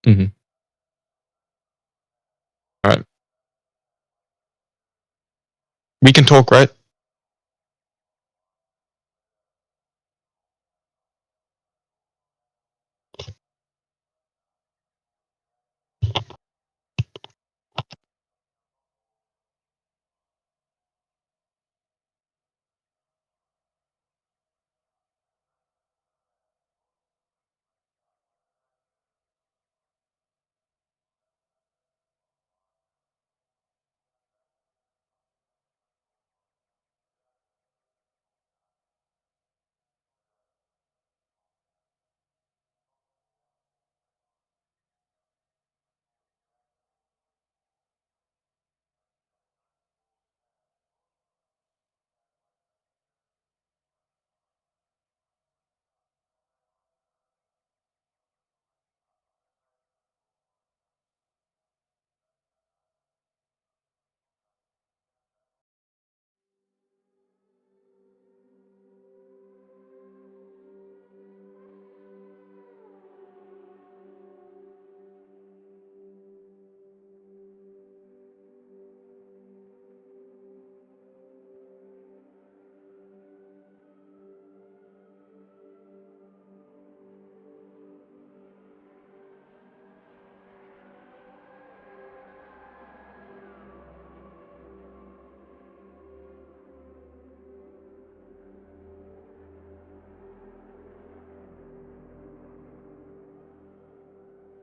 Mhm. Alright. We can talk, right?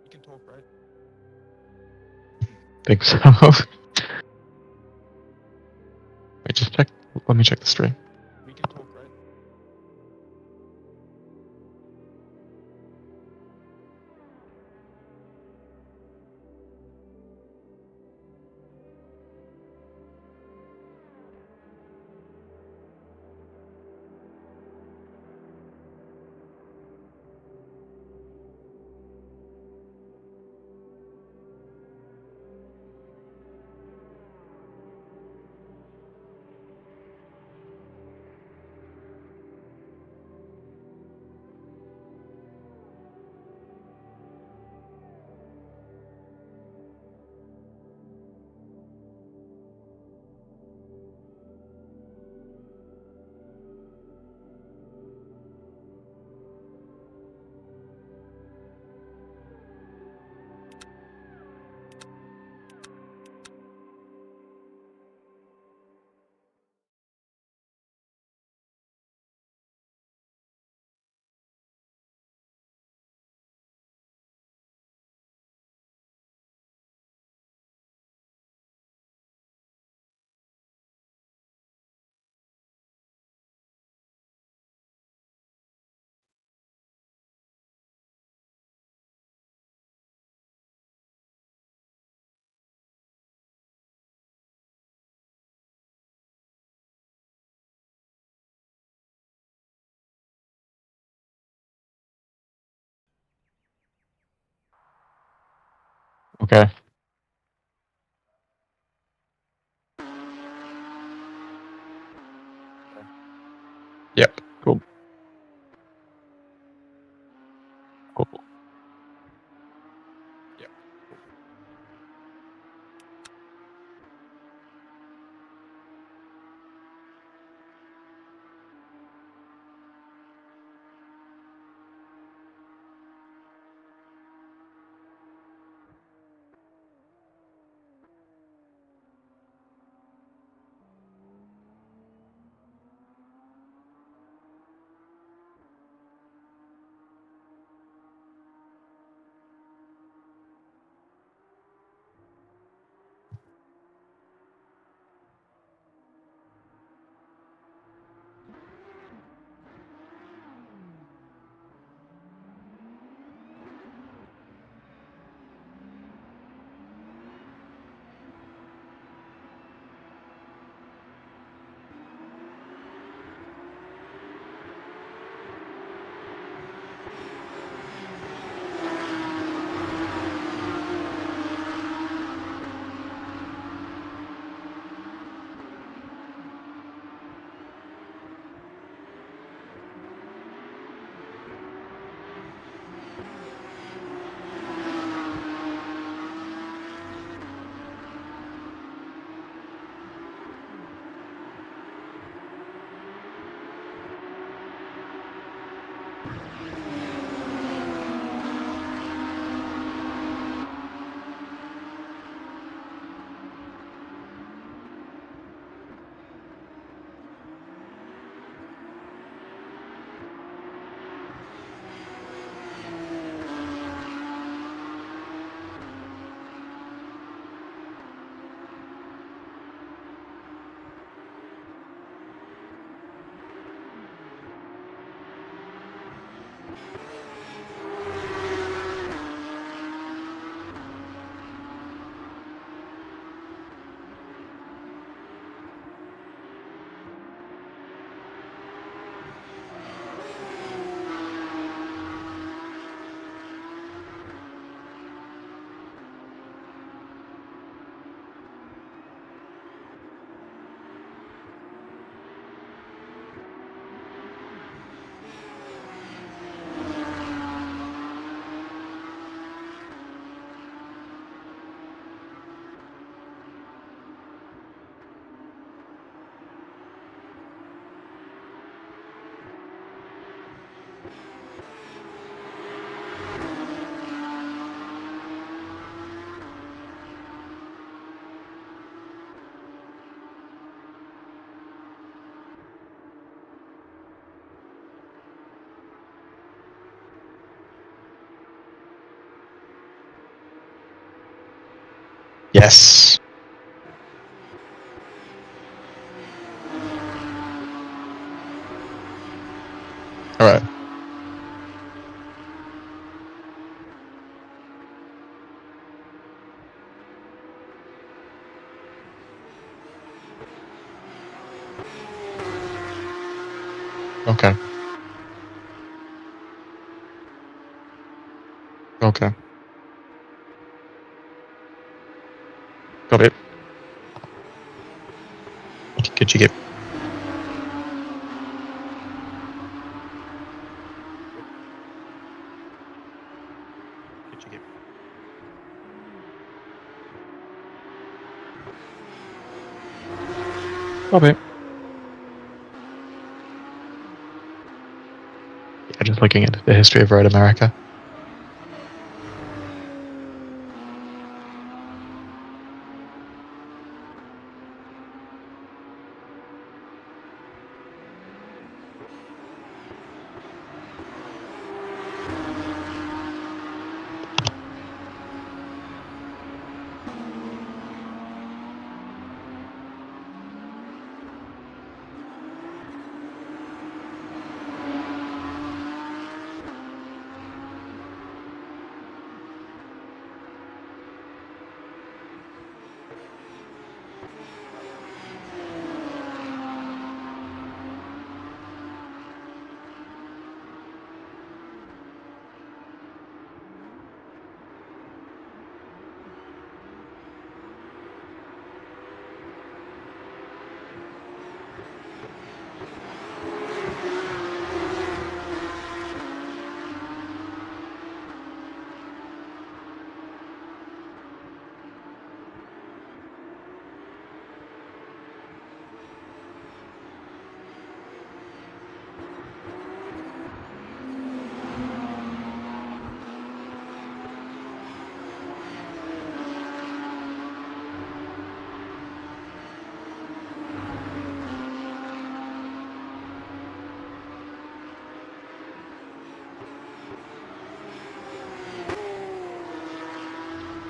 We can talk, right? Think so. Wait, just check. Let me check the stream. We can talk, right? Okay. Yep. Cool. Cool. Yep. Yes. All right. Okay. Okay. Copy. Could you get? Copy. Yeah, just looking at the history of Road America.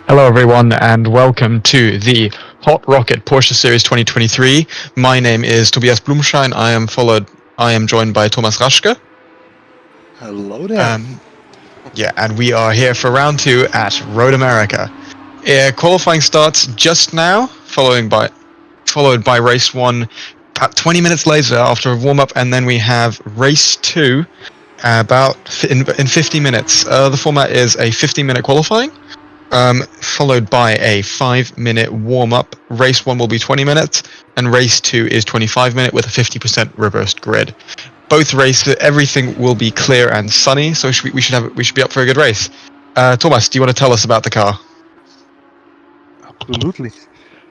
Hello everyone and welcome to the Hot Rocket Porsche Series 2023. My name is Tobias Blumschein. I am joined by Thomas Raschke. Hello there. And we are here for round 2 at Road America. Qualifying starts just now, followed by race 1 about 20 minutes later after a warm-up, and then we have race 2 in 50 minutes. The format is a 15-minute qualifying, followed by a 5-minute warm-up. Race 1 will be 20 minutes, and race 2 is 25 minutes with a 50% reversed grid. Both races, everything will be clear and sunny, so we should be up for a good race. Thomas, do you want to tell us about the car? Absolutely.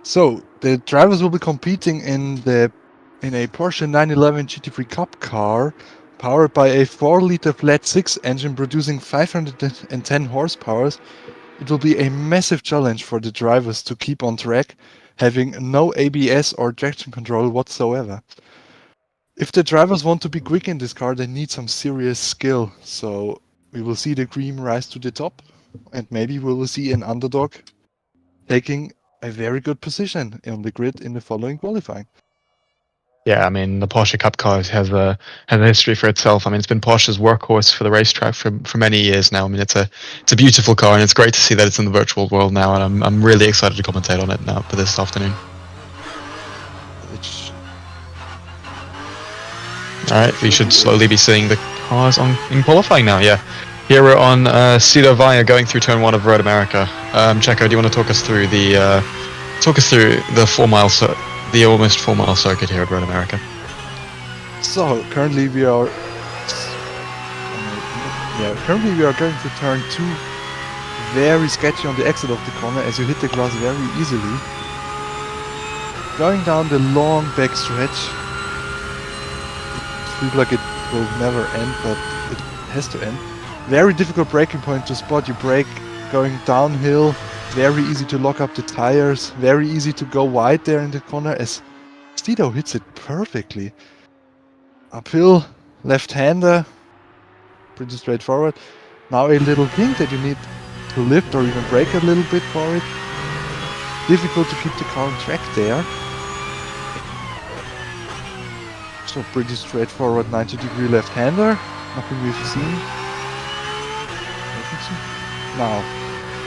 So the drivers will be competing in a Porsche 911 GT3 Cup car, powered by a 4-liter flat 6 engine producing 510 horsepower. It will be a massive challenge for the drivers to keep on track, having no ABS or traction control whatsoever. If the drivers want to be quick in this car, they need some serious skill. So we will see the cream rise to the top, and maybe we will see an underdog taking a very good position on the grid in the following qualifying. Yeah, I mean, the Porsche Cup car has a history for itself. I mean, it's been Porsche's workhorse for the racetrack for many years now. I mean, it's a beautiful car, and it's great to see that it's in the virtual world now. And I'm really excited to commentate on it now for this afternoon. All right, we should slowly be seeing the cars in qualifying now. Yeah, here we're on Cedar Via going through turn 1 of Road America. Checo, do you want to talk us through the 4-mile the almost 4-mile circuit here at Road America? So currently we are going to turn 2, very sketchy on the exit of the corner as you hit the glass very easily. Going down the long back stretch. It feels like it will never end, but it has to end. Very difficult braking point to spot. You brake going downhill, very easy to lock up the tires, very easy to go wide there in the corner as Stedo hits it perfectly. Uphill, left-hander, pretty straightforward. Now a little thing that you need to lift or even brake a little bit for it. difficult to keep the car on track there. So pretty straightforward 90-degree left-hander. Nothing we've seen. Now,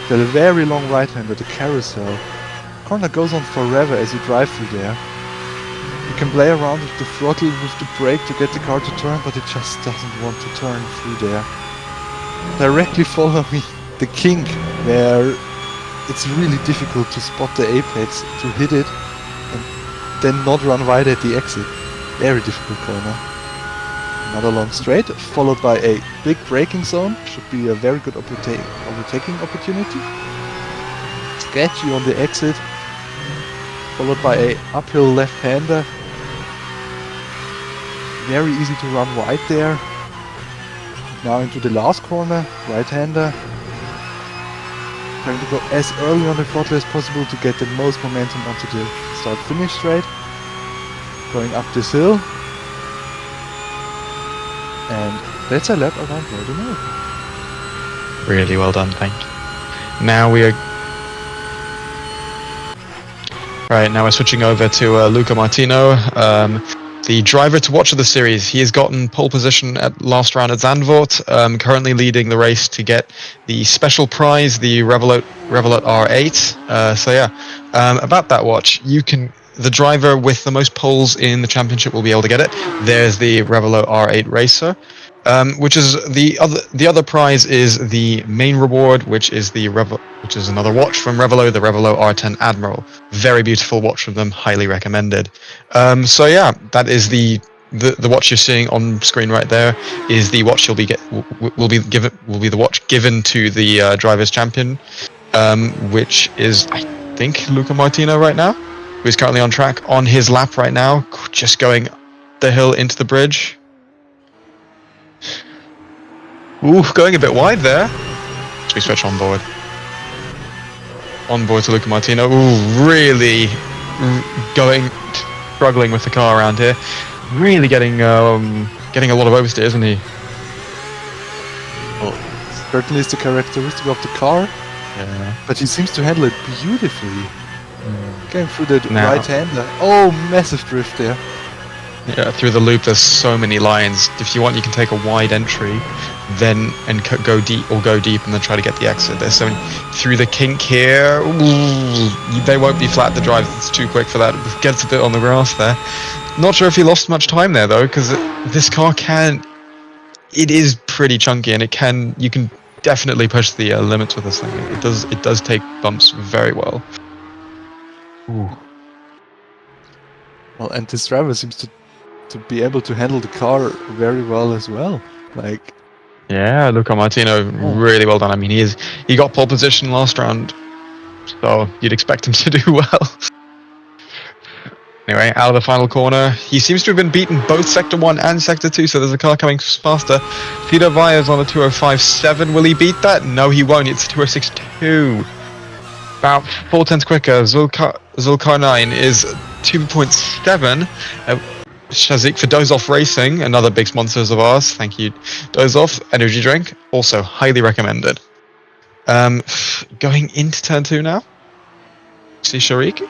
the very long right-hander, the carousel. Corner goes on forever as you drive through there. You can play around with the throttle, with the brake to get the car to turn, but it just doesn't want to turn through there. Directly follow me, the kink, where it's really difficult to spot the apex, to hit it, and then not run wide at the exit. Very difficult corner. Another long straight, followed by a big braking zone. Should be a very good overtaking opportunity. Sketchy on the exit, followed by a uphill left-hander. Very easy to run wide there. Now into the last corner, right-hander. Trying to go as early on the throttle as possible to get the most momentum onto the start-finish straight. Going up this hill. And that's a lap around Road America. Really well done, thank you. Now we are... Right, now we're switching over to Luca Martino, the driver to watch of the series. He has gotten pole position at last round at Zandvoort, currently leading the race to get the special prize, the Revolut R8. So yeah, about that watch, the driver with the most poles in the championship will be able to get it. There's the Revolut R8 Racer, which is the other prize is the main reward, which is another watch from Revolut, the Revolut R10 Admiral. Very beautiful watch from them, highly recommended. So yeah, that is the watch you're seeing on screen right there. Is the watch will be the watch given to the drivers champion, which is I think Luca Martino right now, who's currently on track on his lap right now, just going the hill into the bridge. Ooh, going a bit wide there. Should we switch on board? On board to Luca Martino. Ooh, really struggling with the car around here. Really getting a lot of oversteer, isn't he? Well, certainly is the characteristic of the car. Yeah. But he seems to handle it beautifully. Going through the right-hander. Oh, massive drift there. Yeah, through the loop there's so many lines. If you want, you can take a wide entry, then go deep and then try to get the exit. There's so many through the kink here. Ooh, they won't be flat. The drive it's too quick for that. It gets a bit on the grass there. Not sure if he lost much time there though, because this car it is pretty chunky and you can definitely push the limits with this thing. It does take bumps very well. Ooh. Well, and this driver seems to be able to handle the car very well as well. Like, yeah, Luca Martino, really well done. I mean, he got pole position last round, so you'd expect him to do well. Anyway, out of the final corner, he seems to have been beaten both Sector 1 and Sector 2, so there's a car coming faster. Peter Vyers on a 205.7. Will he beat that? No, he won't. It's 206.2. About 4 tenths quicker. Zulkarnain is 2.7. Shazik for Dozoff Racing, another big sponsors of ours. Thank you, Dozoff. Energy drink, also highly recommended. Going into turn 2 now. See Sharik.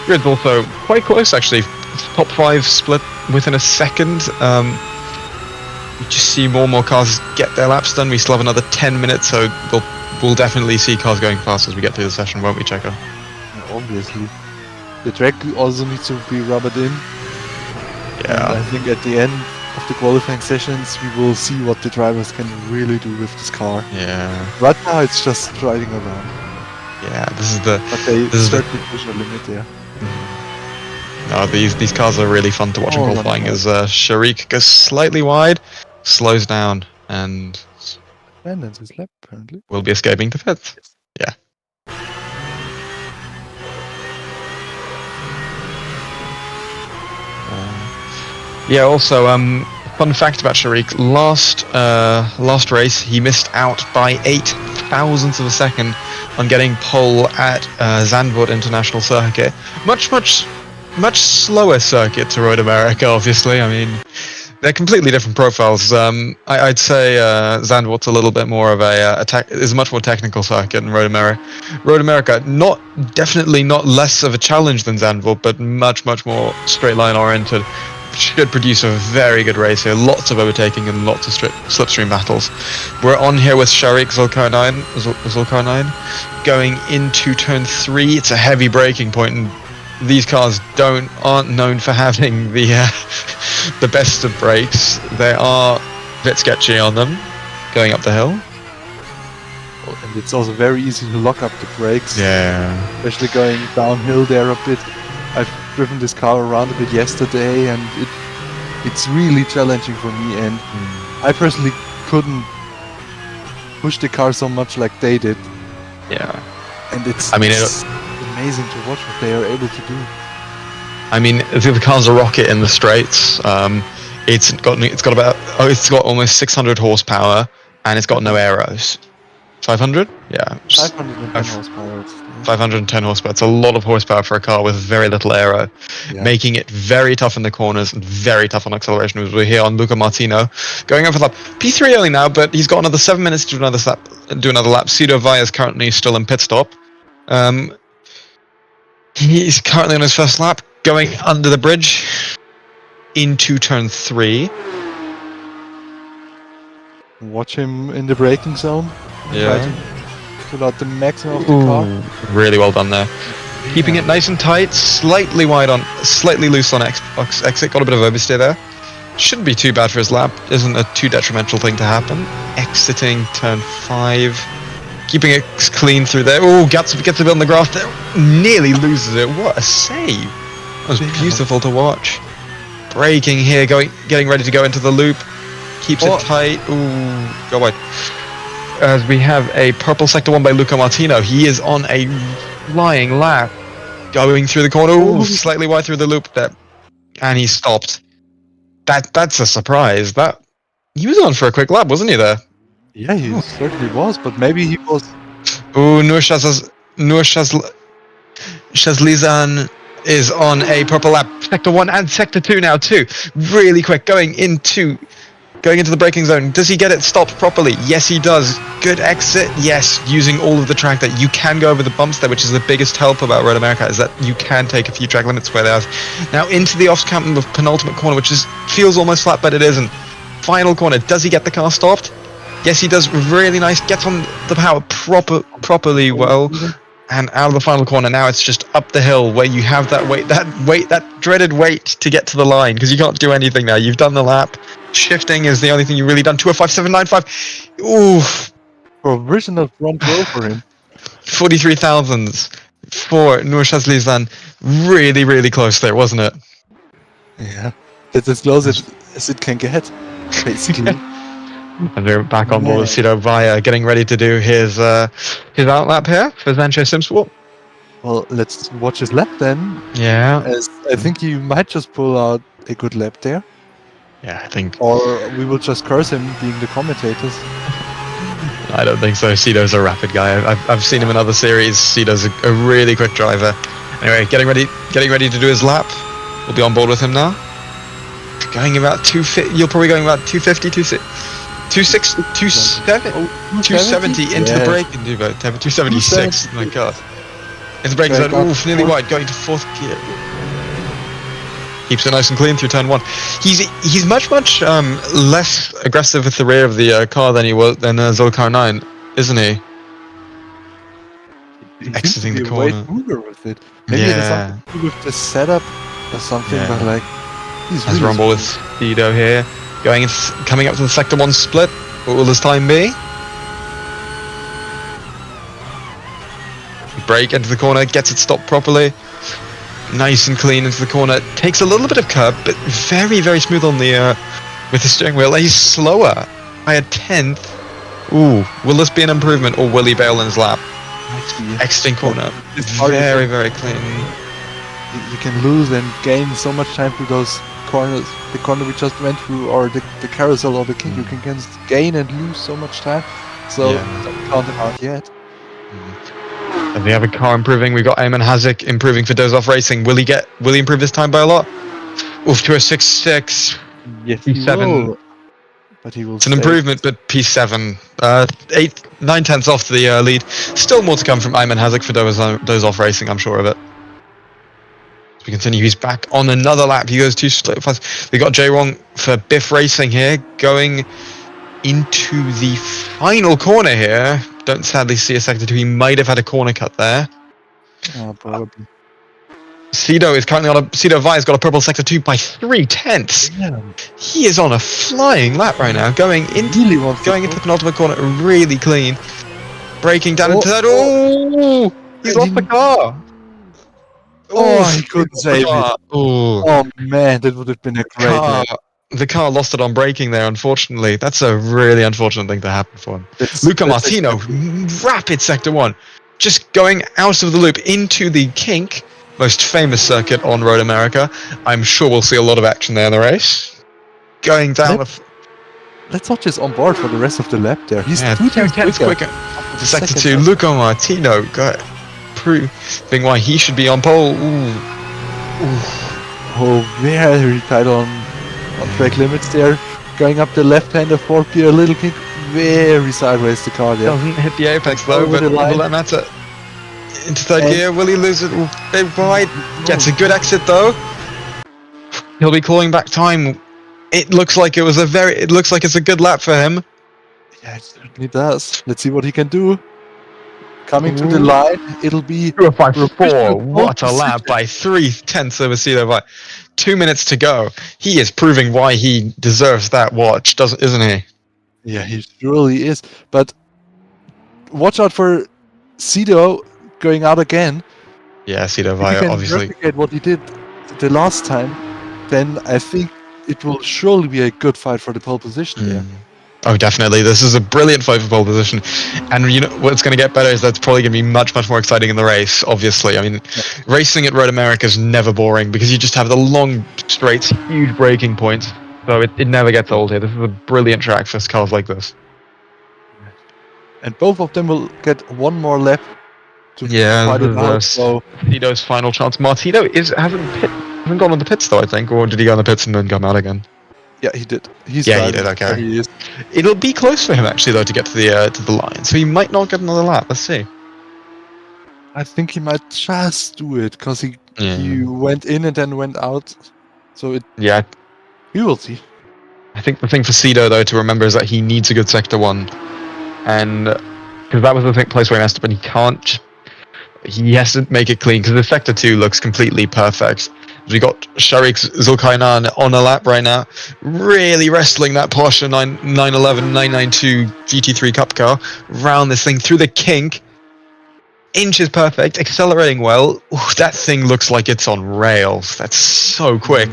Grid's also quite close actually. Top 5 split within a second. You just see more and more cars get their laps done. We still have another 10 minutes, so we'll definitely see cars going fast as we get through the session, won't we, Checo? Obviously. The track also needs to be rubbered in. Yeah. And I think at the end of the qualifying sessions we will see what the drivers can really do with this car. Yeah. Right now it's just riding around. Yeah, this is the... But they certainly push a limit there. No, these cars are really fun to watch in qualifying as Sharik goes slightly wide, slows down, and ends his lap apparently. Will be escaping the pits. Yeah. Yeah, also, fun fact about Sharik, last race he missed out by 8 thousandths of a second on getting pole at Zandvoort International Circuit. Much slower circuit to Road America, obviously. I mean, they're completely different profiles. I'd say Zandvoort's a little bit more of is a much more technical circuit in Road America. Road America, definitely not less of a challenge than Zandvoort, but much more straight line oriented. Should produce a very good race here. Lots of overtaking and lots of slipstream battles. We're on here with Sharik Zulkarnain going into turn 3. It's a heavy braking point, and these cars aren't known for having the best of brakes. They are a bit sketchy on them going up the hill. And it's also very easy to lock up the brakes. Yeah. Especially going downhill there a bit. I've driven this car around a bit yesterday, and it's really challenging for me. And I personally couldn't push the car so much like they did. Yeah. And it's amazing to watch what they are able to do. I mean, the car's a rocket in the straights. It's got almost 600 horsepower, and it's got no aeros. 500? Yeah. 510 horsepower. 510 horsepower. It's a lot of horsepower for a car with very little aero, making it very tough in the corners and very tough on acceleration. As we're here on Luca Martino, going over the lap. P3 only now, but he's got another 7 minutes to do another lap. Cito Vaya is currently still in pit stop. He's currently on his first lap, going under the bridge into turn 3. Watch him in the braking zone. Yeah. Try to pull out the maximum of the car. Really well done there. Keeping it nice and tight, slightly loose on exit. Got a bit of oversteer there. Shouldn't be too bad for his lap. Isn't a too detrimental thing to happen. Exiting turn 5. Keeping it clean through there. Oh, gets a bit on the grass there. Nearly loses it. What a save. That was beautiful to watch. Braking here, getting ready to go into the loop. Keeps it tight. Ooh, go wide. As we have a purple sector 1 by Luca Martino. He is on a flying lap. Going through the corner. Ooh, slightly wide through the loop there. And he stopped. That's a surprise. He was on for a quick lap, wasn't he there? Yeah, he certainly was, but maybe he was... Ooh, Nur Shazlizan is on a purple lap. Sector 1 and Sector 2 now too. Really quick, going into the braking zone. Does he get it stopped properly? Yes, he does. Good exit. Yes, using all of the track that you can go over the bumps there, which is the biggest help about Road America, is that you can take a few track limits where they have. Now into the off-camp of penultimate corner, which feels almost flat, but it isn't. Final corner. Does he get the car stopped? Yes, he does. Really nice. Gets on the power properly well. And out of the final corner, now it's just up the hill where you have that dreaded wait to get to the line, because you can't do anything now. You've done the lap. Shifting is the only thing you've really done. 205.795. Ooh. Original front row for him. 43 thousandths for Nur Shazlizan. Really, really close there, wasn't it? Yeah. It's as close as it can get, basically. And we're back on board with Cito Vaya, getting ready to do his outlap here for Sanchez Simsport. Well, let's watch his lap then. Yeah. As I think he might just pull out a good lap there. Yeah, I think. Or we will just curse him being the commentators. I don't think so. Cito's a rapid guy. I've seen him in other series. Cito's a really quick driver. Anyway, getting ready to do his lap. We'll be on board with him now. Going about 250. You're probably going about 250, 270 into the break and do about 276. Oh my god. Into the break zone. Oof, nearly wide. Going to 4th gear. Keeps it nice and clean through turn 1. He's much less aggressive with the rear of the car than Zulkarnain, isn't he? Exiting the corner. Way smoother with it. Maybe it has something to do with the setup or something, but like he's really rumble with Cito here. Coming up to the sector 1 split. What will his time be? Brake into the corner, gets it stopped properly. Nice and clean into the corner. Takes a little bit of curb, but very, very smooth on the with the steering wheel. He's slower by a 10th. Ooh, will this be an improvement, or will he bail in his lap? Exiting corner. Very, very clean. You can lose and gain so much time through those corners. The corner we just went through, or the carousel or the kick, you can gain and lose so much time. So don't count him out yet. And we have a car improving. We've got Ayman Hazik improving for Dozov Racing. Will he improve this time by a lot? Oof, to a 6.6. Yes, he P7. will. But he will It's an stay. improvement, but P7. 9/10 off the lead. Still more to come from Ayman Hazek for those off racing, I'm sure of it. As we continue, he's back on another lap. He goes 2 split fast. We got Jay Wong for Biff Racing here, going into the final corner here. Don't sadly see a sector 2. He might have had a corner cut there. Probably. Cedo is currently on Cedo Vi's got a purple sector 2 by 3/10. Yeah. He is on a flying lap right now, going into the penultimate corner really clean. Braking down into that. Oh! He's lost the car! He couldn't save it. Oh man, that would have been a great lap. The car lost it on braking there, unfortunately. That's a really unfortunate thing to happen for him. Luca Martino, rapid sector 1. Just going out of the loop into the kink, most famous circuit on Road America. I'm sure we'll see a lot of action there in the race. Going down Let's watch his on board for the rest of the lap there. He's 2 tenths quicker. Sector 2, Luca Martino proving why he should be on pole. Oh, very tight on track limits there. Going up the left-hander 4th gear, a little kick, very sideways the car there. Doesn't hit the apex though, but will that matter? Into 3rd gear, will he lose it? Bit wide. Gets a good exit though. He'll be calling back time. It looks like it's a good lap for him. Yeah, it certainly does. Let's see what he can do. Coming to the line, it'll be 2:05.4. What a lap by 3/10 over Cedo Vi. 2 minutes to go. He is proving why he deserves that watch, isn't he? Yeah, he surely is. But watch out for Cedo going out again. Yeah, Cedo Vi, if he can obviously. replicate what he did the last time, then I think it will surely be a good fight for the pole position here. Oh, definitely. This is a brilliant fight for pole position. And you know what's going to get better is that's probably going to be much, much more exciting in the race, obviously. I mean, racing at Road America is never boring because you just have the long straights, huge braking points. So it never gets old here. This is a brilliant track for cars like this. And both of them will get one more lap to fight it out. So Cedo's final chance. Martino hasn't gone on the pits though, I think, or did he go on the pits and then come out again? Yeah, he did. He did. Okay. He is. It'll be close for him actually though to get to the line, so he might not get another lap. Let's see. I think he might just do it because he went in and then went out. So we will see. I think the thing for Cedo though to remember is that he needs a good sector 1, and because that was the place where he messed up, and he has to make it clean because the sector 2 looks completely perfect. We got Sharik Zulkainan on a lap right now, really wrestling that Porsche 911 992 GT3 Cup car round this thing through the kink. Inches perfect, accelerating well. Ooh, that thing looks like it's on rails. That's so quick.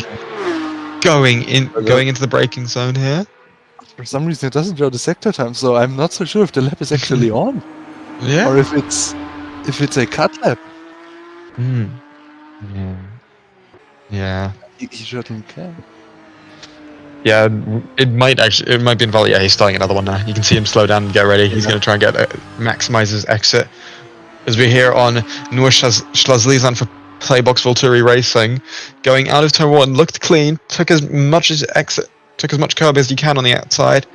Going into the braking zone here. For some reason, it doesn't show the sector time, so I'm not so sure if the lap is actually on. Yeah. Or if it's a cut lap. Yeah. He certainly can. Yeah, it might be invalid. Yeah, he's starting another one now. You can see him slow down and get ready. He's going to try and maximize his exit. As we're here on Nur Schlazlizan for Playbox Volturi Racing, going out of turn 1, looked clean, took as much curb as you can on the outside,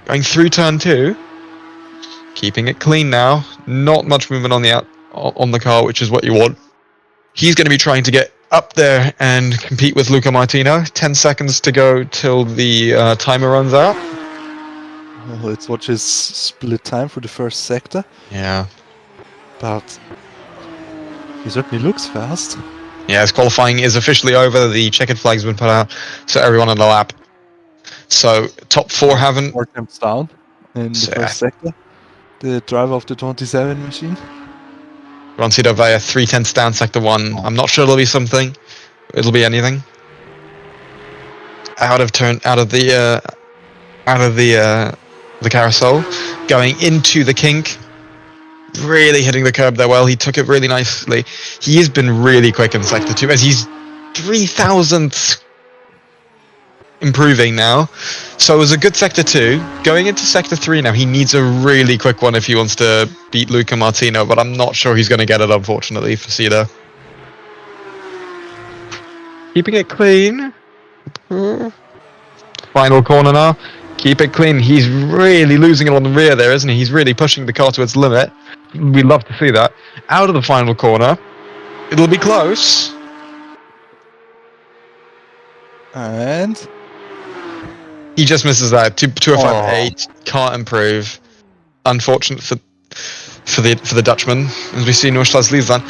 going through turn 2, keeping it clean now. Not much movement on the car, which is what you want. He's going to be trying to get up there and compete with Luca Martino. 10 seconds to go till the timer runs out. Well, let's watch his split time for the first sector. Yeah. But he certainly looks fast. Yeah, his qualifying is officially over. The checkered flag's been put out, so everyone on the lap. So top 4 haven't. 4 attempts down in the first sector. The driver of the 27 machine. Ron Cedo via 3/10 down sector 1. I'm not sure it'll be something. It'll be anything. Out of the carousel, going into the kink. Really hitting the curb there well. He took it really nicely. He has been really quick in sector 2 as he's 3,000th improving now. So it was a good sector 2. Going into sector 3 now, he needs a really quick one if he wants to beat Luca Martino, but I'm not sure he's going to get it, unfortunately, for Cedo. Keeping it clean. final corner now. Keep it clean. He's really losing it on the rear there, isn't he? He's really pushing the car to its limit. We'd love to see that. Out of the final corner. It'll be close. And he just misses that. 205.8. Can't improve. Unfortunate for the Dutchman, as we see Noor Shazlijan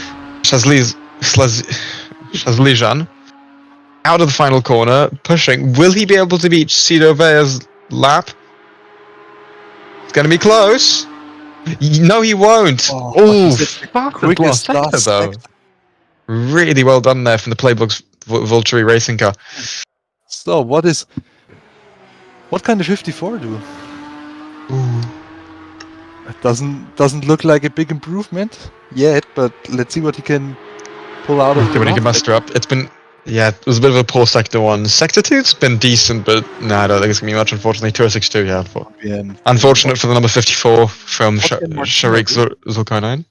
out of the final corner, pushing. Will he be able to beat Cito Vea's lap? It's going to be close. No, he won't. Oh, fuck! The last sector, though. Really well done there from the Playbook's Vulture racing car. So, what can the 54 do? Ooh. It doesn't look like a big improvement yet, but let's see what he can pull out of. What he can muster up. It was a bit of a poor sector 1. Sector 2's been decent, but no, I don't think it's gonna be much. Unfortunately, 206.2. Yeah, unfortunate for the number 54 from Sharik Zulkarnain.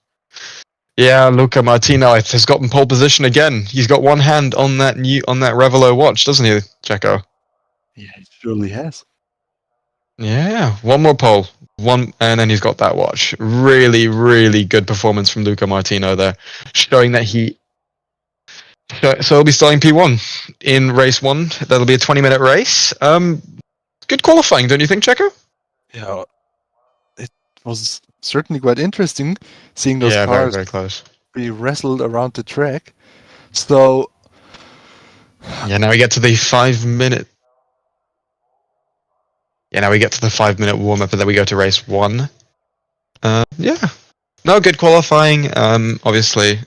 Yeah, Luca Martino has gotten pole position again. He's got one hand on that Revelo watch, doesn't he, Checo? Yeah, he surely has. Yeah, one more pole. And then he's got that watch. Really, really good performance from Luca Martino there, showing that so he'll be starting P1 in race 1. That'll be a 20-minute race. Good qualifying, don't you think, Checo? Yeah, it was certainly quite interesting seeing those cars very, very close. Be wrestled around the track. So yeah, now we get to the 5-minute. Yeah, now we get to the 5-minute warm-up, and then we go to race 1. No, good qualifying. Obviously,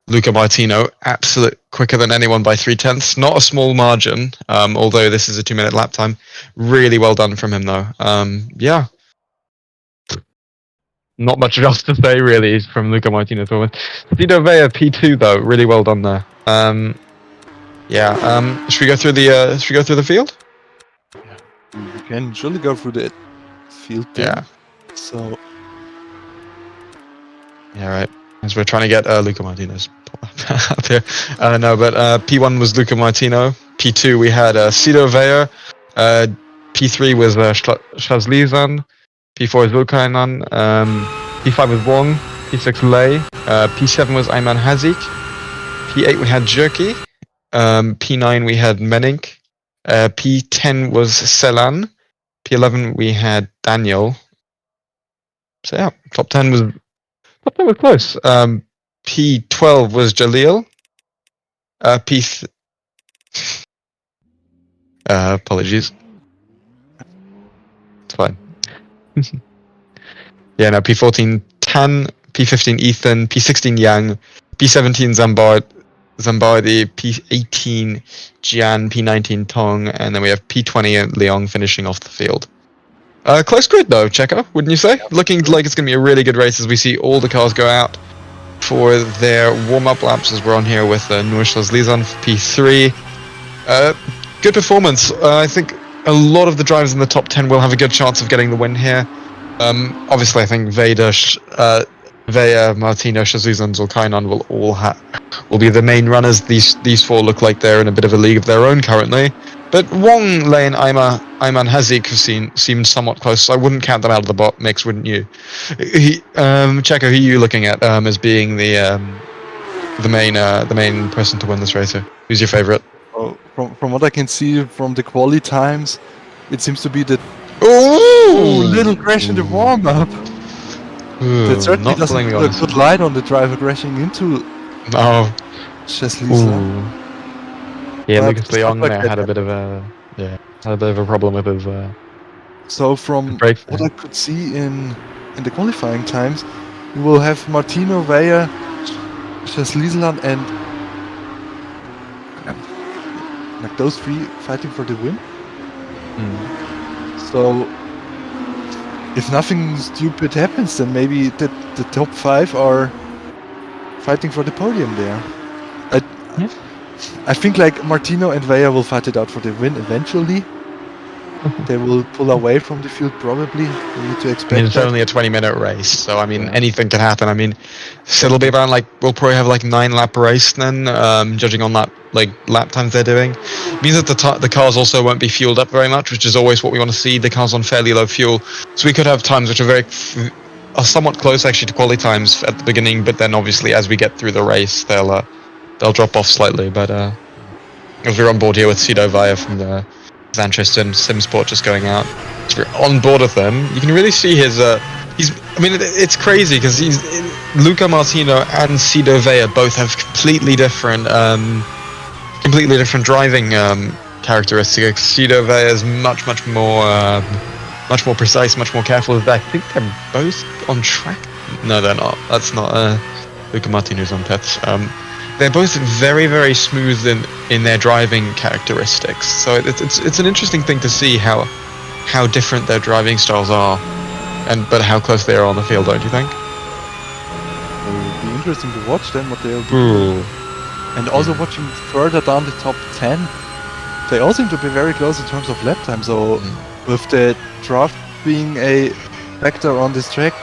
Luca Martino, absolute quicker than anyone by 0.3. Not a small margin, although this is a 2-minute lap time. Really well done from him, though. Yeah. Not much else to say, really, from Luca Martino. Cito Vea P2, though, really well done there. Should we go through the field? We can surely go through the field then. Yeah. So. Yeah, right. As we're trying to get Luca Martino's up here. P1 was Luca Martino. P2 we had Cito Vea. P3 was Shazlizan. P4 is Zulkarnain. P5 was Wong. P6 Lei. P7 was Ayman Hazik. P8 we had Jerky. P9 we had Menink. P10 was Selan. P11 we had Daniel. So yeah, top 10 was close. P12 was Jalil. Apologies. It's fine. Yeah, no, P14 Tan, P15 Ethan, P16 Yang, P17 Zambardi, P18 Jian, P19 Tong, and then we have P20 and Leong finishing off the field. Close grid though, Checo, wouldn't you say? Looking like it's going to be a really good race as we see all the cars go out for their warm-up laps as we're on here with Noor Shazlizan for P3. Good performance. I think a lot of the drivers in the top 10 will have a good chance of getting the win here. Obviously, I think Vea, Martino, Shazlizan, Zulkarnain will be the main runners. These four look like they're in a bit of a league of their own currently. But Wong, Lei, and Ayman Hazik seemed somewhat close, so I wouldn't count them out of the mix, wouldn't you? Checo, who are you looking at as being the main person to win this race here? Who's your favourite? Oh, from what I can see from the quali times, it seems to be the little crash in the warm-up. That certainly doesn't put a good light on the driver crashing into Shazlizan. Yeah, Lucas Leong had a bit of a problem with his. So from what I could see in the qualifying times, we will have Martino, Vea, Shazlizan, and like those three fighting for the win. So if nothing stupid happens, then maybe the top 5 are fighting for the podium there. I think like Martino and Vea will fight it out for the win eventually. They will pull away from the field probably. We need to expect it's only a 20-minute race, so I mean anything can happen. I mean, so it'll be around we'll probably have 9-lap race then, judging on that lap times they're doing. It means that the cars also won't be fueled up very much, which is always what we want to see. The cars on fairly low fuel, so we could have times which are somewhat close actually to quality times at the beginning, but then obviously as we get through the race, they'll drop off slightly. But as we're on board here with Cito Vaya from the Zantrist and SimSport just going out, as we're on board with them, you can really see his. It's crazy because Luca Martino and Cito Vea both have completely different driving characteristics. Cito Vea is much more precise, much more careful with that. I think they're both on track. No, they're not. That's not Luca Martino's on pits. They're both very smooth in their driving characteristics. So it's an interesting thing to see how different their driving styles are. But how close they are on the field, don't you think? It will be interesting to watch them, what they'll do. And also watching further down the top 10, they all seem to be very close in terms of lap time. So with the draft being a factor on this track,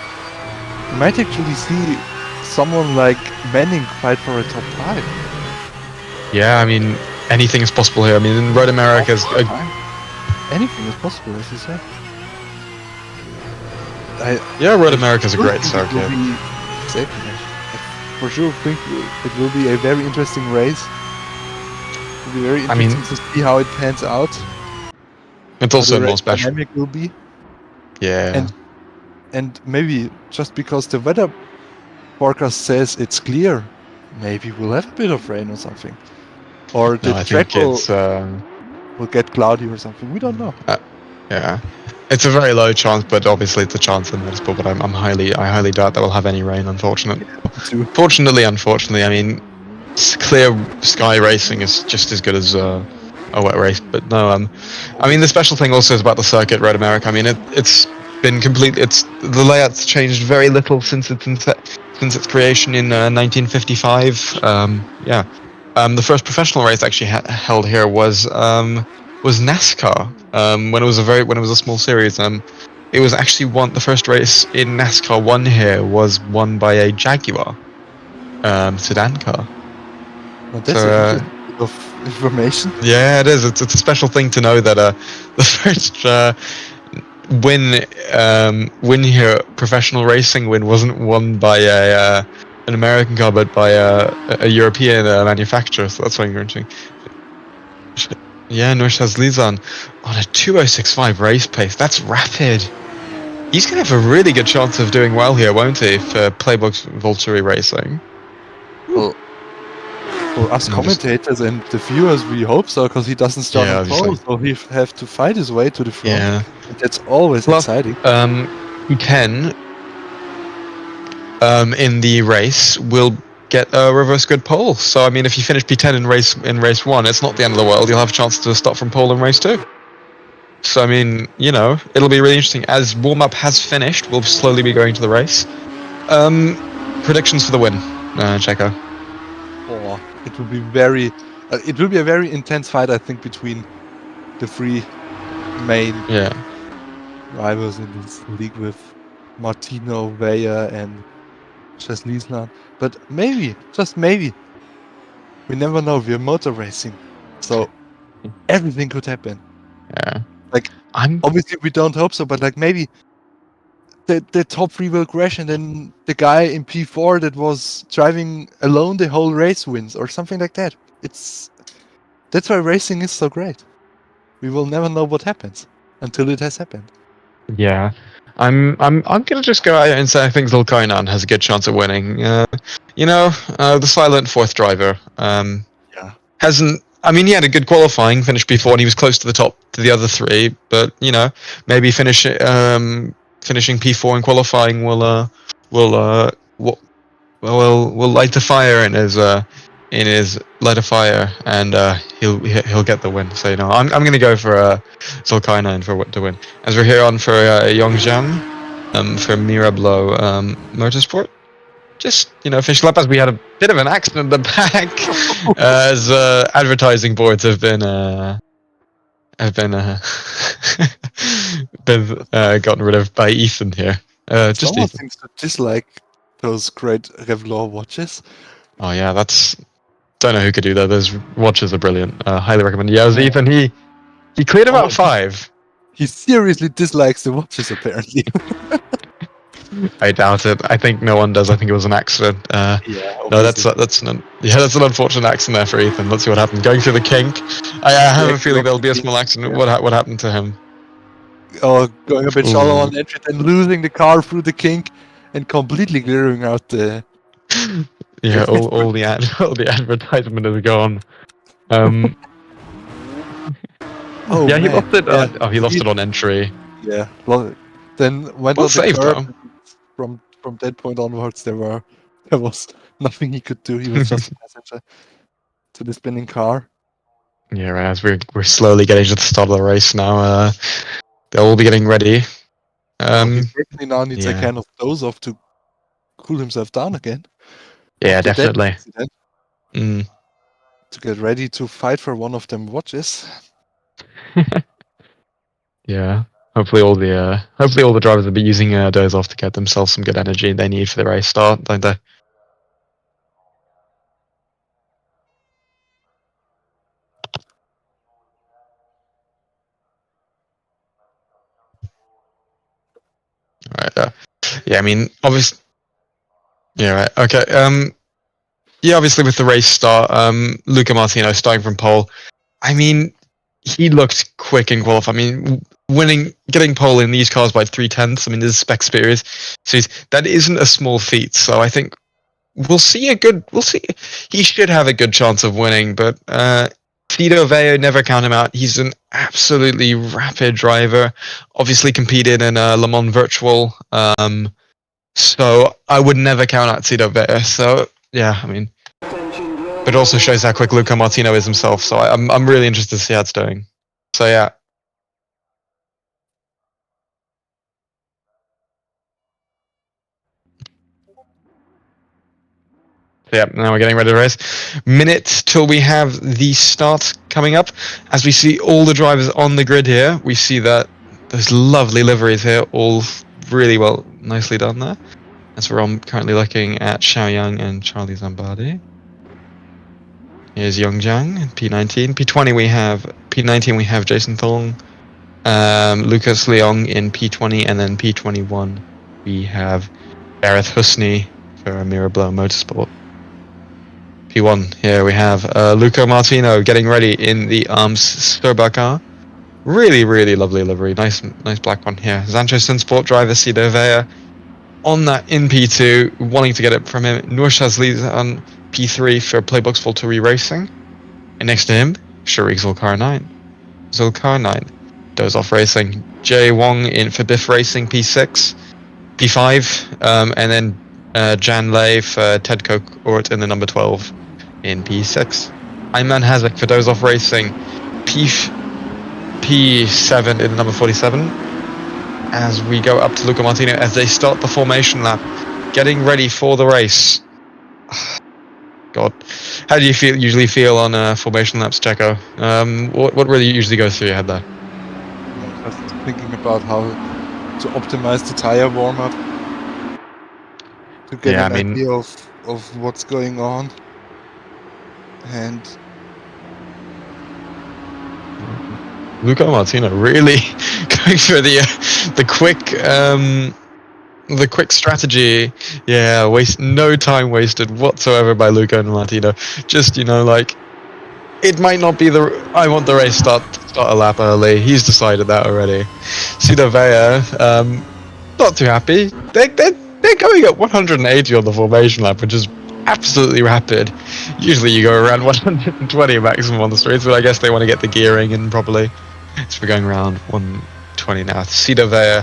you might actually see someone like Manning fight for a top 5. Yeah, I mean, anything is possible here. I mean, in Road America's... anything is possible, as you say. Road America's a great circuit. For sure, think it will be a very interesting race. It will be very interesting to see how it pans out. It's also more special. Dynamic will be. Yeah. And maybe just because the weather forecast says it's clear, maybe we'll have a bit of rain or something, or the track will get cloudy or something. We don't know. Yeah. It's a very low chance, but obviously it's a chance in motorsport. But I highly doubt that we'll have any rain. Unfortunately, I mean, clear sky racing is just as good as a wet race. But no, I mean, the special thing also is about the circuit, Road America. I mean, it's been completely. The layout's changed very little since its creation in 1955. The first professional race actually held here was NASCAR. When it was a small series. It was actually the first race in NASCAR won here was won by a Jaguar sedan car. Well, that's a bit of information. Yeah, it is. It's a special thing to know that the first win here, professional racing win, wasn't won by an American car, but by a European manufacturer. So that's very interesting. Yeah, Nurshaz Lizan on a 2:06.5 race pace. That's rapid. He's going to have a really good chance of doing well here, won't he, for Playbox Valtteri Racing? Well, for us commentators and the viewers, we hope so, because he doesn't start on pole, so he have to fight his way to the front. Yeah. And that's always exciting. He can, in the race, will get a reverse grid pole. So I mean, if you finish P10 in race 1, it's not the end of the world. You'll have a chance to start from pole in race 2. So I mean, it'll be really interesting. As warm-up has finished, we'll slowly be going to the race. Predictions for the win, Checo. Oh, it will be a very intense fight, I think, between the three main rivals in this league, with Martino, Vea, and Cheslisland. But maybe, just maybe, we never know. We're motor racing, so everything could happen. Yeah. Obviously we don't hope so, but maybe the top 3 will crash, and then the guy in P4 that was driving alone the whole race wins, or something like that. That's why racing is so great. We will never know what happens until it has happened. Yeah. I'm gonna just go out and say I think Zulkarnain has a good chance of winning. The silent fourth driver hasn't. I mean, he had a good qualifying, finished P4, and he was close to the other 3. But maybe finishing P4 in qualifying will light the fire in his light of fire, and he'll get the win. So I'm gonna go for Zulkarnain to win. As we're here on for Yongjiang, for Mirablo Motorsport. Just finishing up, as we had a bit of an accident at the back, as advertising boards have been gotten rid of by Ethan here. Just Ethan. Seems to dislike those great Revlon watches. Oh yeah, that's Don't know who could do that. Those watches are brilliant. Highly recommend. Yeah, it was Ethan. He cleared about 5. He seriously dislikes the watches, apparently. I doubt it. I think no one does. I think it was an accident. No, that's an unfortunate accident there for Ethan. Let's see what happened. Going through the kink. I have a feeling there'll be a small accident. Yeah. What happened to him? Oh, going a bit shallow on entry, then losing the car through the kink and completely clearing out the. Yeah, all the advertisement is gone. Oh, yeah, he man. lost it. Yeah. He lost it on entry. Yeah. Well, then went Well on the saved, curb. though. From that point onwards, there was nothing he could do. He was just a passenger to the spinning car. Yeah, right. As we're slowly getting to the start of the race now. They'll all be getting ready. He definitely now needs a kind of doze off to cool himself down again. Yeah, definitely. To get ready to fight for one of them watches. Yeah. Hopefully all the drivers will be using doze off to get themselves some good energy they need for the race start, don't they? Right. Yeah, I mean, obviously. Yeah. Right. Okay. Yeah, obviously with the race start, Luca Martino starting from pole. I mean, he looked quick in qualifying. I mean, getting pole in these cars by 3/10. I mean, this is spec series. That isn't a small feat. So I think we'll see. He should have a good chance of winning. But Tito Veo, never count him out. He's an absolutely rapid driver. Obviously competed in Le Mans Virtual. So I would never count out Tito Veo. So yeah, I mean. But it also shows how quick Luca Martino is himself, so I'm really interested to see how it's doing. So yeah. So yeah, now we're getting ready to race. Minute till we have the start coming up. As we see all the drivers on the grid here, we see that those lovely liveries here, all really well, nicely done there. As we're currently looking at Xiaoyang and Charlie Zambardi. Here's Yongjiang, P19. P20 we have P19 we have Jason Thong, Lucas Leong in P20, and then P21 we have Gareth Husney for Mirablow Motorsport. P1 here we have Luca Martino getting ready in the Sturba car. Really, really lovely livery. Nice black one here. Zancho Sport driver Cito Vea on that in P2, wanting to get it from him. Nur Shazli on P3 for Playbox Volturi Racing. And next to him, Sharik Zulkarnain. Doze Off Racing. Jay Wong in for Biff Racing, P6. P5, and then Jan Lei for Ted Court in the number 12 in P6. Ayman Hazek for Doze Off Racing, P7 in the number 47. As we go up to Luca Martino as they start the formation lap, getting ready for the race. God, how do you usually feel on formation laps, Checo? What really usually goes through your head there? Just thinking about how to optimize the tire warm-up to get an idea of what's going on. And Luca Martino really going for the quick strategy. Yeah, no time wasted whatsoever by Luca Martino. Just it might not be I want the race start a lap early. He's decided that already. Cito Vea, not too happy. They're going at 180 on the formation lap, which is absolutely rapid. Usually you go around 120 maximum on the streets, but I guess they want to get the gearing in properly. So we're going around 120 now. Cito Vea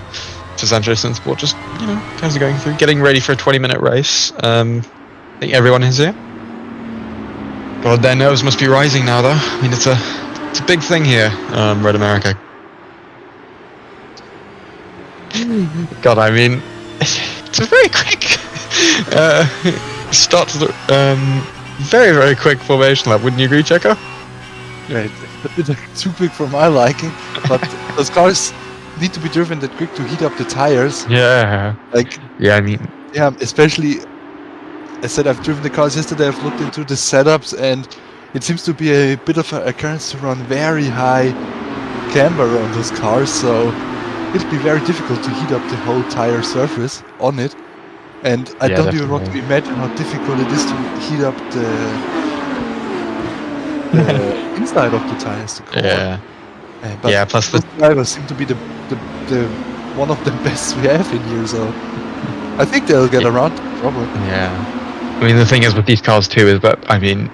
for Sancho Sport, just kind of going through, getting ready for a 20-minute race. I think everyone is here. God, their nerves must be rising now, though. I mean, it's a big thing here, Road America. God, I mean, it's a very quick start to the very, very quick formation lap. Wouldn't you agree, Checo? Yeah, it's a bit too quick for my liking, but those cars need to be driven that quick to heat up the tires. Yeah. Yeah, I mean. Yeah, especially I said I've driven the cars yesterday. I've looked into the setups, and it seems to be a bit of an occurrence to run very high camber on those cars. So it'll be very difficult to heat up the whole tire surface on it. And I Yeah, don't even want to definitely. imagine how difficult it is to heat up the inside of the tires, the core. Yeah. But Yeah, plus those drivers seem to be the one of the best we have in here, so I think they'll get around to the problem. Yeah. I mean, the thing is with these cars too is that, I mean,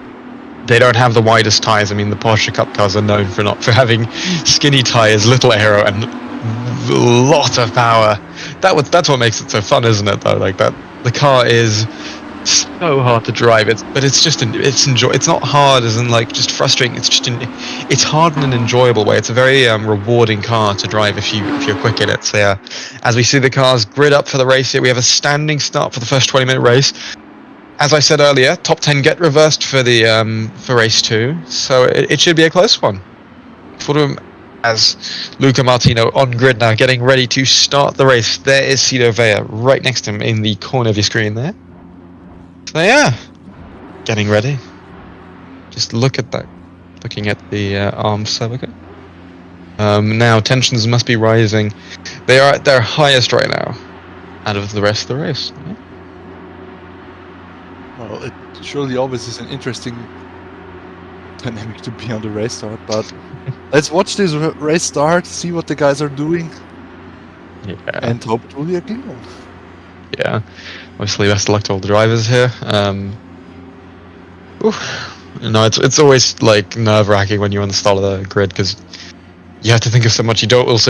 they don't have the widest tires. I mean, the Porsche Cup cars are known for having skinny tires, little aero, and a lot of power. That's what makes it so fun, isn't it? Though, like that, the car is so hard to drive. It's not hard as in like just frustrating. It's hard in an enjoyable way. It's a very rewarding car to drive if you're quick in it. So yeah, as we see the cars grid up for the race here, we have a standing start for the first 20-minute race. As I said earlier, top 10 get reversed for the for race 2, so it should be a close one. As Luca Martino on grid now, getting ready to start the race. There is Cito Vea right next to him in the corner of your screen there. So yeah, getting ready. Just look at that. Looking at the arms cervical. Now tensions must be rising. They are at their highest right now, out of the rest of the race. Yeah. Well, it surely always is an interesting dynamic to be on the race start, but let's watch this race start, see what the guys are doing, and hope it will be a clean one. Yeah, obviously best of luck to all the drivers here. It's always like nerve-wracking when you're on the start of the grid because you have to think of so much. You don't want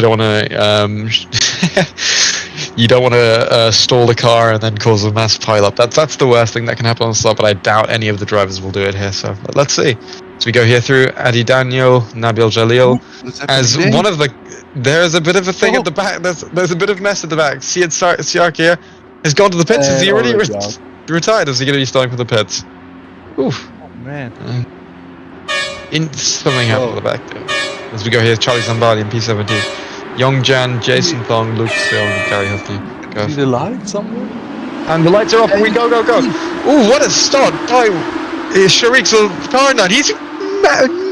to stall the car and then cause a mass pile-up. That's the worst thing that can happen on the start, but I doubt any of the drivers will do it here. So let's see. So we go here through Adi Daniel, Nabil Jalil. As one of the, there's a bit of a thing at the back. There's a bit of mess at the back. Siad Siarkia has gone to the pits. Is he already retired? Is he going to be starting for the pits? Oof. Oh man. Something happened at the back there. As we go here, Charlie Zambali in P17. Young Jan, Jason Thong, Luke Still, and Gary Huffney. See the light somewhere? And the lights are off. We go. Ooh, what a start by Sharik Zulkarnan. He's a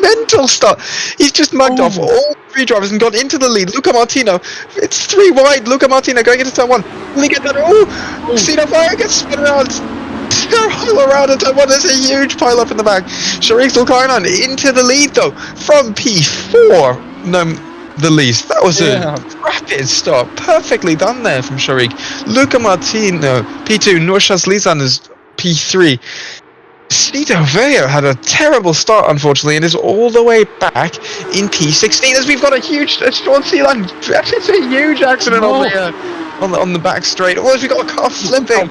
mental start. He's just mugged off all 3 drivers and gone into the lead. Luca Martino. It's 3 wide. Luca Martino going into turn 1. Will he get that? Cito Fire gets spun around. All around in turn 1. There's a huge pile up in the back. Sharik Zulkarnan into the lead though from P4. No, the least. That was a rapid start. Perfectly done there from Sharik. Luca Martino, P2. Nurshaz Lizan is P3. Cito Vea had a terrible start, unfortunately, and is all the way back in P16 as we've got a huge Sean Sealand. It's a huge accident on the back straight. Oh, we got a car flipping.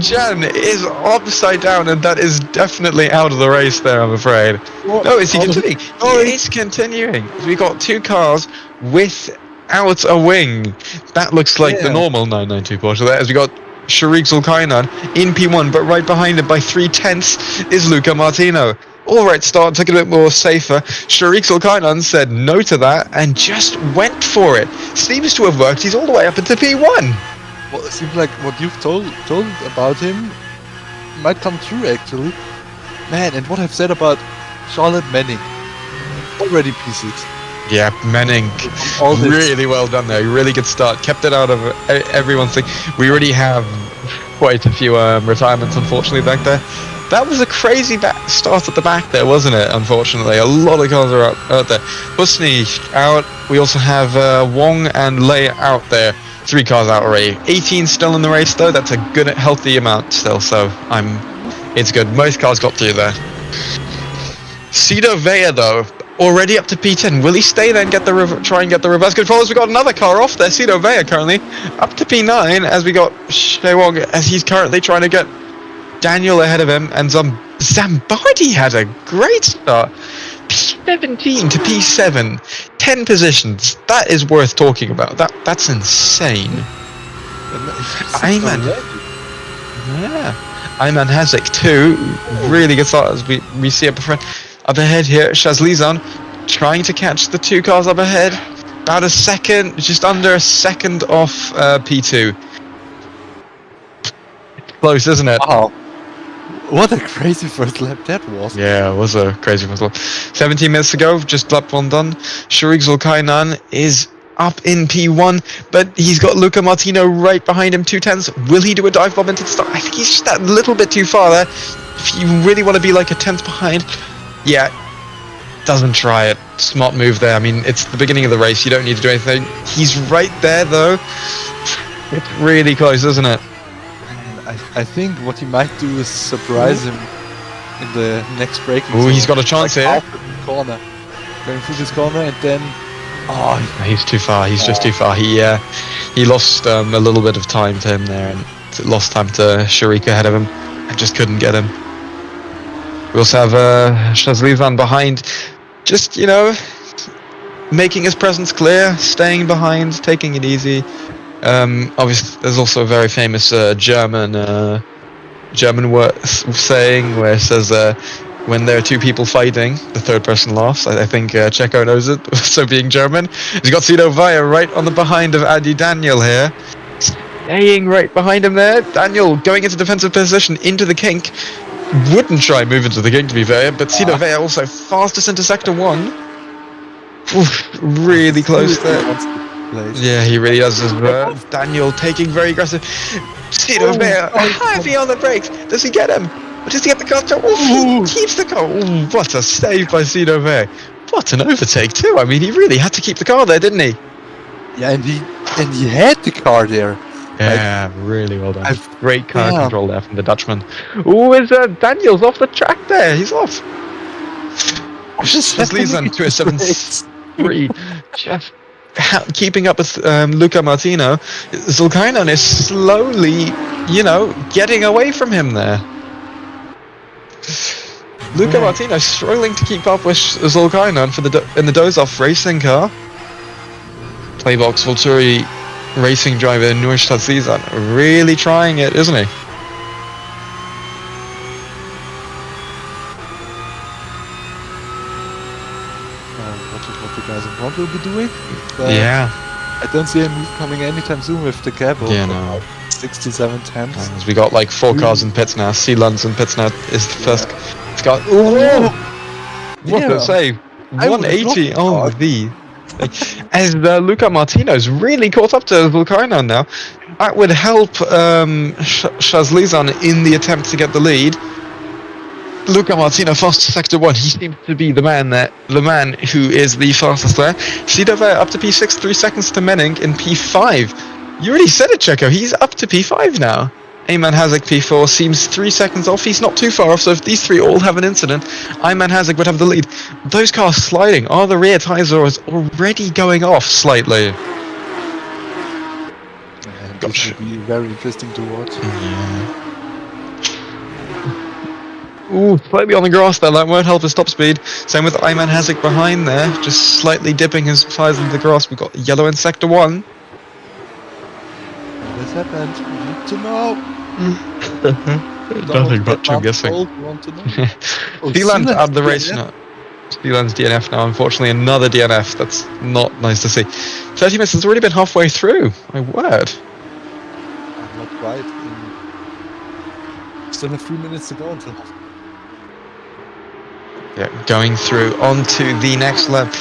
Jan is upside down, and that is definitely out of the race there, I'm afraid. No, is he continuing? He is continuing. We got 2 cars without a wing. That looks like the normal 992 Porsche there, as we got Sharik Zulkarnan in P1, but right behind him by 3/10 is Luca Martino. Alright start, took it a bit more safer. Sharik Zulkarnan said no to that and just went for it. Seems to have worked, he's all the way up into P1. Well, it seems like what you've told about him might come true actually. Man, and what I've said about Charlotte Manning. Already P6. Yeah, Manning, really well done there. Really good start. Kept it out of everyone's thing. We already have quite a few retirements, unfortunately, back there. That was a crazy start at the back there, wasn't it? Unfortunately, a lot of cars are out there. Husni out. We also have Wong and Lei out there. 3 cars out already. 18 still in the race, though. That's a good, healthy amount still. So it's good. Most cars got through there. Cito Vea, though, already up to P10. Will he stay then? Try and get the reverse controls. We got another car off there. Cito Vea currently up to P9 as we got Shea Wong as he's currently trying to get Daniel ahead of him, and Zambardi had a great start. P17 to P7, 10 positions. That is worth talking about. That's insane. Ayman Hazik too. Really good start as we see up front. Up ahead here, Shazlizan trying to catch the 2 cars up ahead. About a second, just under a second off P2. Close, isn't it? Wow. What a crazy first lap that was. Yeah, it was a crazy first lap. 17 minutes ago, just lap 1 done. Sharik Zulkainan is up in P1, but he's got Luca Martino right behind him, 2/10. Will he do a dive bomb into the start? I think he's just that little bit too far there. If you really want to be like a 10th behind, yeah, doesn't try it. Smart move there. I mean, it's the beginning of the race. You don't need to do anything. He's right there, though. It's really close, isn't it? I think what he might do is surprise him in the next braking. Oh, he's got a chance here. Corner. Going through this corner and then... Oh, he's too far. He's just too far. He lost a little bit of time to him there and lost time to Sharik ahead of him and just couldn't get him. We also have Shazlizan behind, just, you know, making his presence clear, staying behind, taking it easy. Obviously, there's also a very famous German word saying where it says, when there are two people fighting, the third person laughs. I think Checo knows it, so being German. He's got Cito Vaya right on the behind of Adi Daniel here. Staying right behind him there. Daniel going into defensive position, into the kink. Wouldn't try move into the kink, to be fair, but Cito Vaya also fastest into sector 1. Oof, really close there. Yeah, he really does as well. Daniel taking very aggressive. Cito Vaya heavy on the brakes. Does he get him? Or does he get the car? Oh, he keeps the car. Ooh, what a save by Cito Vaya. What an overtake too. I mean, he really had to keep the car there, didn't he? Yeah, and he had the car there. Yeah, really well done. Great car control there from the Dutchman. Ooh, is Daniel's off the track there? He's off. Just leaves on to a 7-3. Just keeping up with Luca Martino. Zulkainan is slowly, you know, getting away from him there. Luca Martino struggling to keep up with Zulkainan in the Dozoff racing car. Playbox Volturi racing driver Nur Shazlizan really trying it, isn't he? What the guys in front will be doing? Yeah. I don't see a move coming anytime soon with the gap. Yeah, no. 67 tenths. We got like 4 cars in pits now. Sealand's in pits now is the first. It's got. Ooh! What a save! 180 on the. As Luca Martino's really caught up to Zulkainan now. That would help Shazlizan in the attempt to get the lead. Luca Martino fast to sector 1. He seems to be the man who is the fastest there. Cito Vaya up to P6, 3 seconds to Menning in P5. You already said it, Checo. He's up to P5 now. Ayman Hazek P4 seems 3 seconds off. He's not too far off, so if these three all have an incident, Ayman Hazek would have the lead. Those cars sliding. Are the rear tyres already going off slightly? This will be very interesting to watch. Yeah. Ooh, slightly on the grass there. That won't help his top speed. Same with Ayman Hazek behind there, just slightly dipping his tyres into the grass. We've got yellow in sector 1. What has happened? We need to know. Nothing much, I'm guessing. Sealand's out of the race now. Sealand's DNF now, unfortunately. Another DNF. That's not nice to see. 30 minutes has already been halfway through. My word. Not quite. Still have 3 minutes to go until. Yeah, going through onto the next lap.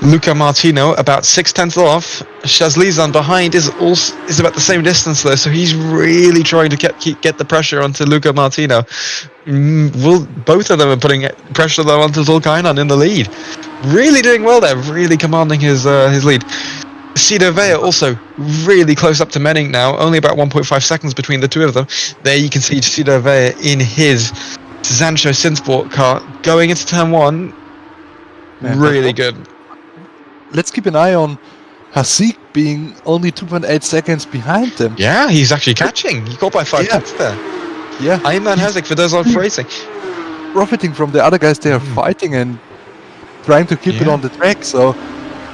Luca Martino about 6 tenths off. Shazlizan behind is about the same distance though, so he's really trying to get the pressure onto Luca Martino. Both of them are putting pressure though onto Zulkainan in the lead. Really doing well there, really commanding his lead. Cito Vaya also really close up to Menning now, only about 1.5 seconds between the two of them. There you can see Cito Vaya in his Zancho Synsport car going into turn 1. Really good. Let's keep an eye on Hasik being only 2.8 seconds behind them. Yeah, he's actually catching. He got by 5 tenths there. Yeah. Ayman Hazek for Dozoff Racing. Profiting from the other guys they are fighting and trying to keep it on the track, so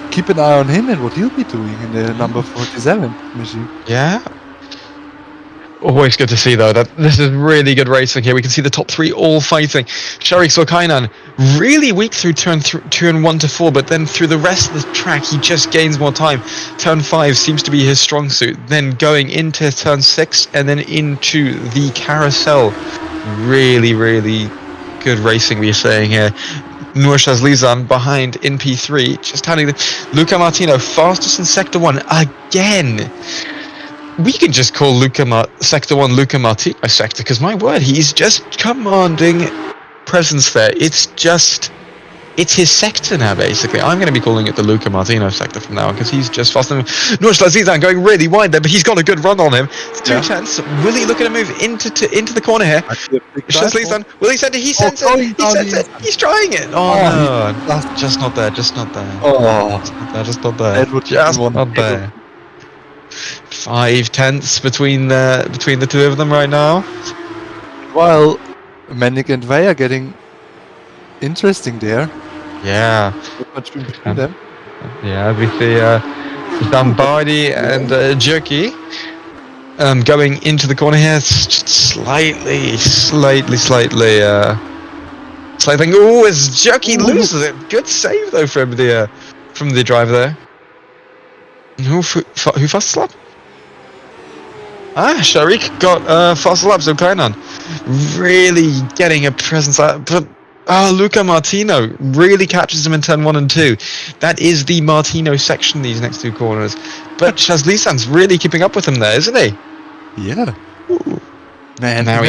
keep an eye on him and what he'll be doing in the number 47 machine. Yeah. Always good to see though that this is really good racing here. We can see the top 3 all fighting. Sharik Zulkainan really weak through turn 1 to 4, but then through the rest of the track he just gains more time. Turn 5 seems to be his strong suit. Then going into turn 6 and then into the carousel really, really good racing we're saying here. Nur Shazlizan behind in P3, just handing Luca Martino fastest in Sector 1 again. We can just call Sector 1 Luca Martino sector, because my word, he's just commanding presence there. It's his sector now, basically. I'm going to be calling it the Luca Martino sector from now on, because he's just faster. Nur Shazlizan going really wide there, but he's got a good run on him. It's 2 tenths. Will he look at a move into the corner here? Shazlizan, will he send it? He sends it. He sends it. He's trying it. Oh, no. Just not there. Just not there. Oh, just not there. Just not there. 5 tenths between the two of them right now. While Mendig and Weyer getting interesting there. Yeah. Not much between them. Yeah, we see Zambardi and Jerky going into the corner here. It's just slightly. Oh, as Jerky loses it. Good save though from the driver there. Who fast lap? Sharik got fast lap, so Kainan really getting a presence out, but Luca Martino really catches him in turn 1 and 2. That is the Martino section, these next 2 corners. But Shazlizan's really keeping up with him there, isn't he? Yeah. Ooh. Man, now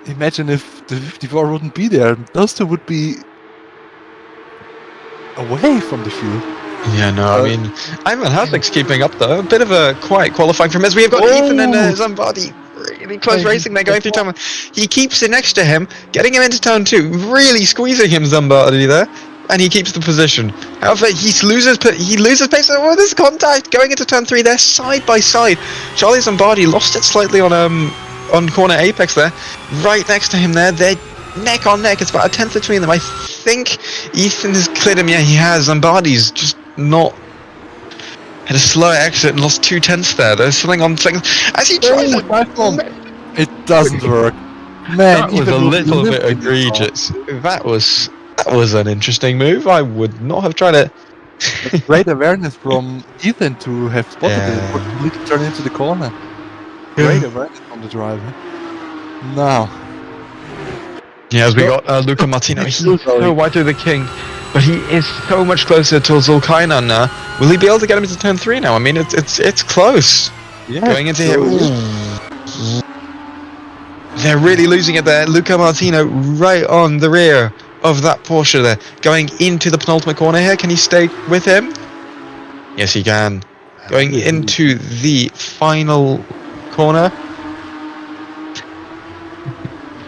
imagine if the 54 wouldn't be there. Those two would be away from the field. Yeah, no, I mean, Ivan Hasek's keeping up though. A bit of a quiet qualifying from him, as we have got Ethan and Zambardi. Really close racing. They're going through turn 1. He keeps it next to him, getting him into turn 2, really squeezing him, Zambardi there, and he keeps the position. However, he loses pace. Oh, there's contact going into turn 3. They're side by side. Charlie Zambardi lost it slightly on corner apex there, right next to him there. They're neck on neck. It's about a tenth between them. I think Ethan has cleared him. Yeah, he has. Zambardi's just not. Had a slow exit and lost 2 tenths there. There's something on seconds as he tries to platform. It doesn't work. Man, that was a little bit egregious. That was an interesting move. I would not have tried it. Great awareness from Ethan to have spotted it, but completely turn into the corner. Great awareness from the driver. Now. Yeah, as we got Luca Martino. He's so wide through the king. But he is so much closer to Zulkainan now. Will he be able to get him into turn 3 now? I mean, it's close. Yeah. Going into here. They're really losing it there. Luca Martino right on the rear of that Porsche there. Going into the penultimate corner here. Can he stay with him? Yes, he can. Going into the final corner.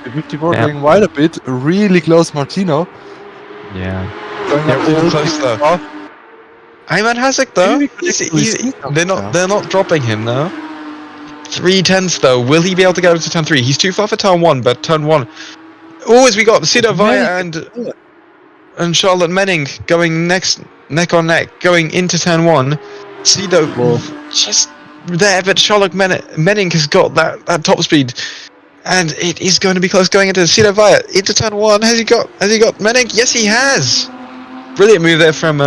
The 54 going wide a bit. Really close, Martino. Yeah. They're all close though. Ayman Hasek though, they're not dropping him though. 3 tenths though. Will he be able to get up to turn 3? He's too far for turn 1, but turn 1. Oh, as we got Cedar Vaya and Charlotte Menning going neck on neck, going into turn 1. Cedo just there, but Charlotte Menning has got that top speed. And it is going to be close going into Cedar Vaya into turn 1. Has he got Menning? Yes, he has. Brilliant move there from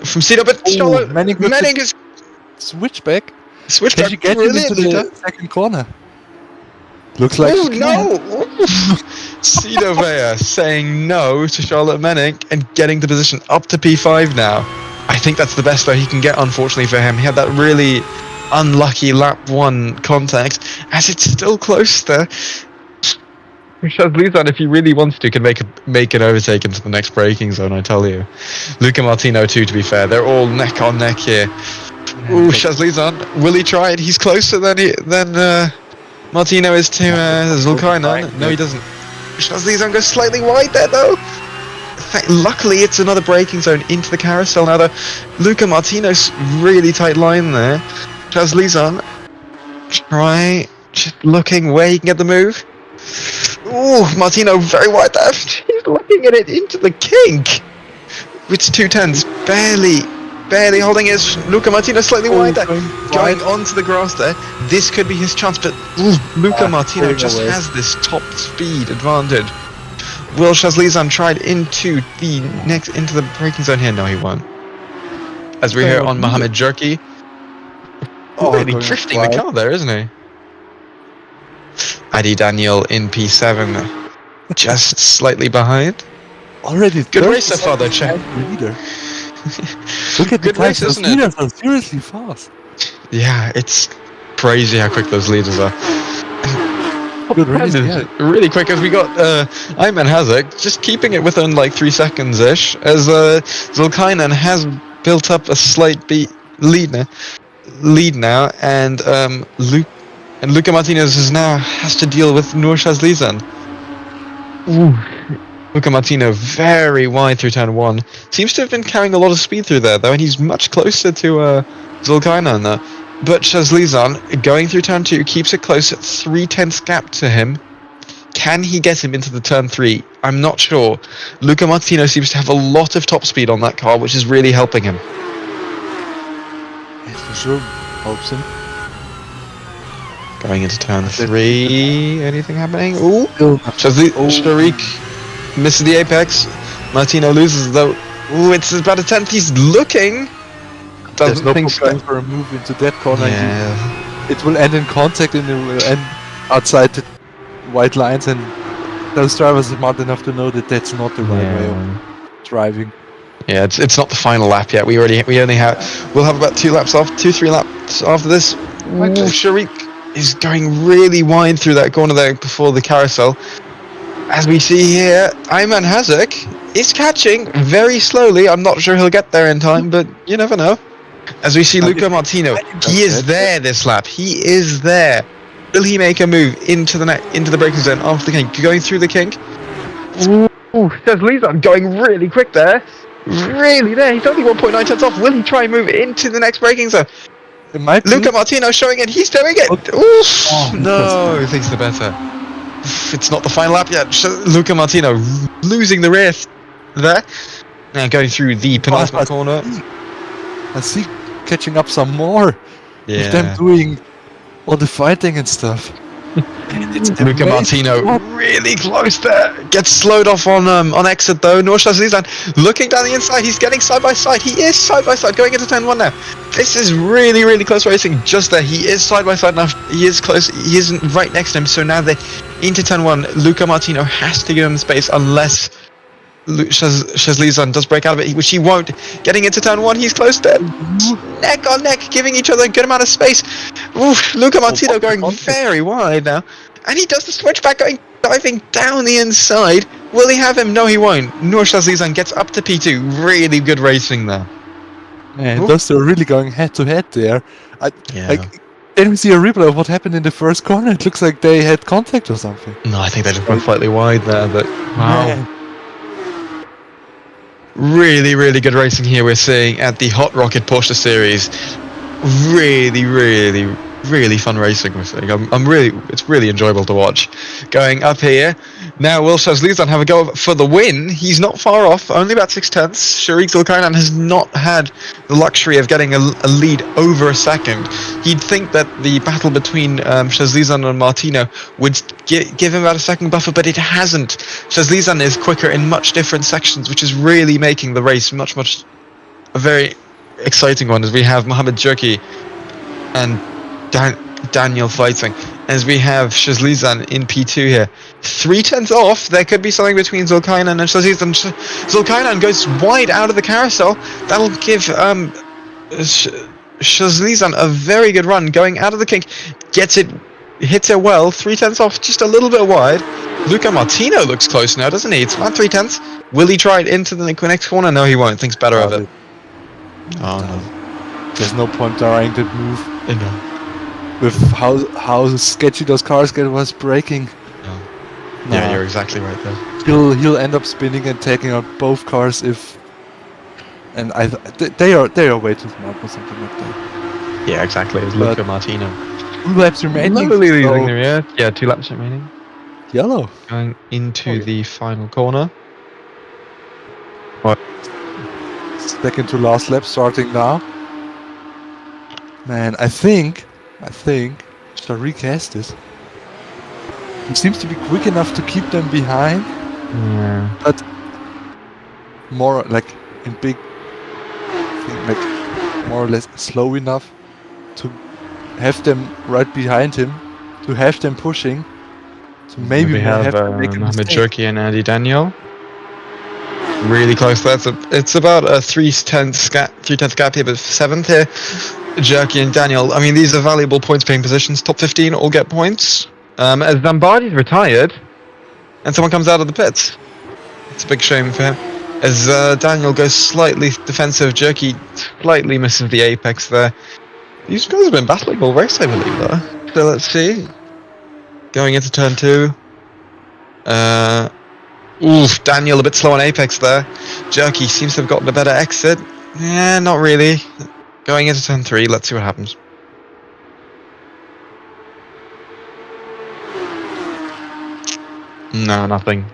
Cedar, but Charlotte Menning is switchback. Switchback. Can you get him into the second corner? Looks like. Oh no! Cedar Vaya saying no to Charlotte Menning and getting the position up to P5 now. I think that's the best though he can get. Unfortunately for him, he had that really unlucky lap 1 contact, as it's still close there. Shazlizan, if he really wants to, can make an overtake into the next braking zone, I tell you. Luca Martino too, to be fair. They're all neck on neck here. Ooh, Shazlizan, will he try it? He's closer than Martino is to Zulkainan. No, he doesn't. Shazlizan goes slightly wide there though. Luckily, it's another braking zone into the carousel now though. Luca Martino's really tight line there. Shazlizan, just looking where he can get the move. Ooh, Martino very wide there. He's looking at it into the kink. It's 2 tenths, barely holding his. Luca Martino slightly wide there, going onto the grass there. This could be his chance, but Luca Martino just has this top speed advantage. Will Shazlizan tried into the braking zone here? No, he won't. As we hear on Mohammed Jerky. Really drifting the car there, isn't he? Adi Daniel in P7, just slightly behind. Already Good 30 race so far, though, seconds Che. behind the leader. Look at the Good race, times. Those isn't it? leaders are seriously fast. Yeah, it's crazy how quick those leaders are. Good race, And yeah. really quick as we got Ayman Hazek just keeping it within like 3 seconds ish as Zulkainen has built up a slight lead now, and Luca Martinez has to deal with Nur Shazlizan. Luca Martino very wide through turn 1. Seems to have been carrying a lot of speed through there though, and he's much closer to Zulkainen now. But Shazlizan, going through turn 2, keeps it close at 3/10 gap to him. Can he get him into the turn 3? I'm not sure. Luca Martino seems to have a lot of top speed on that car, which is really helping him. Yes, for sure. Helps him. Going into turn 3, anything happening? Ooh, Still Sharik misses the apex. Martino loses though. Ooh, it's about a 10th. He's looking. There's Doesn't no think going for a move into that corner. Yeah. It will end in contact and it will end outside the white lines, and those drivers are smart enough to know that that's not the right way of driving. Yeah, it's not the final lap yet. We'll have about 3 laps after this. Ooh, Sharik is going really wide through that corner there before the carousel. As we see here, Ayman Hazek is catching very slowly. I'm not sure he'll get there in time, but you never know. As we see Luca Martino, he is there this lap. He is there. Will he make a move into the braking zone after the kink? Going through the kink. Ooh, says Lizan going really quick there. Really there. He's only 1.9 tenths off. Will he try and move into the next braking zone? It might be. Luca Martino showing it. He's doing it. Oh, no, he thinks the better. It's not the final lap yet. Luca Martino losing the rear there. Now going through the penultimate corner. I see catching up some more. Yeah. With them doing all the fighting and stuff. Luca Martino really close there. Gets slowed off on exit though. Nur Shazlizan looking down the inside. He's getting side by side. He is side by side going into turn 1 now. This is really, really close racing. Just there. He is side by side now. He is close. He isn't right next to him. So now they're into turn 1. Luca Martino has to give him space unless Shazlizan does break out of it, which he won't. Getting into turn 1, he's close there. Neck on neck, giving each other a good amount of space. Oof, Luca Martino going very wide now. And he does the switchback, diving down the inside. Will he have him? No, he won't. Nur Shazlizan gets up to P2. Really good racing there. Man, those two are really going head to head there. Then we see a replay of what happened in the first corner. It looks like they had contact or something. No, I think they just went slightly wide there, but wow. Man. Really, really good racing here we're seeing at the Hot Rocket Porsche Series. Really, really, really fun racing we're seeing. It's really enjoyable to watch. Going up here, now will Shazlizan have a go for the win? He's not far off, only about 6/10. Sharik Zulkainen has not had the luxury of getting a lead over a second. He'd think that the battle between Shazlizan and Martino would give him about a second buffer, but it hasn't. Shazlizan is quicker in much different sections, which is really making the race a very exciting one, as we have Mohamed Jerky and Daniel fighting, as we have Shazlizan in P2 here. 3/10 off. There could be something between Zulkainen and Shazlizan. Zulkainen goes wide out of the carousel. That'll give Shazlizan a very good run. Going out of the kink, hits it well. 3/10 off, just a little bit wide. Luca Martino looks close now, doesn't he? It's about 3/10. Will he try it into the next corner? No, he won't. Thinks better of it. Oh no. There's no point trying to move. No. With how sketchy those cars get was braking. No. Yeah, you're exactly right there. He'll end up spinning and taking out both cars if. And they are way too smart for something like that. Yeah, exactly. It's Luca Martino. 2 laps remaining. Yeah, 2 laps remaining. Yellow. Going into the final corner. Second to last lap starting now. Man, I think Sharik has this. He seems to be quick enough to keep them behind. Yeah. But more like in big, like more or less slow enough to have them right behind him, to have them pushing, So maybe we have to make a Mohamed mistake. Jerky and Andy Daniel. Really close there. It's about a 3/10 gap here, but 7th here. Jerky and Daniel. I mean, these are valuable points paying positions. Top 15 all get points. As Zambardi's retired, and someone comes out of the pits. It's a big shame for him. As Daniel goes slightly defensive, Jerky slightly misses the apex there. These guys have been battling all race, I believe, though. So let's see. Going into turn 2. Daniel a bit slow on apex there. Jerky seems to have gotten a better exit. Yeah, not really. Going into turn 3, let's see what happens. No, nothing.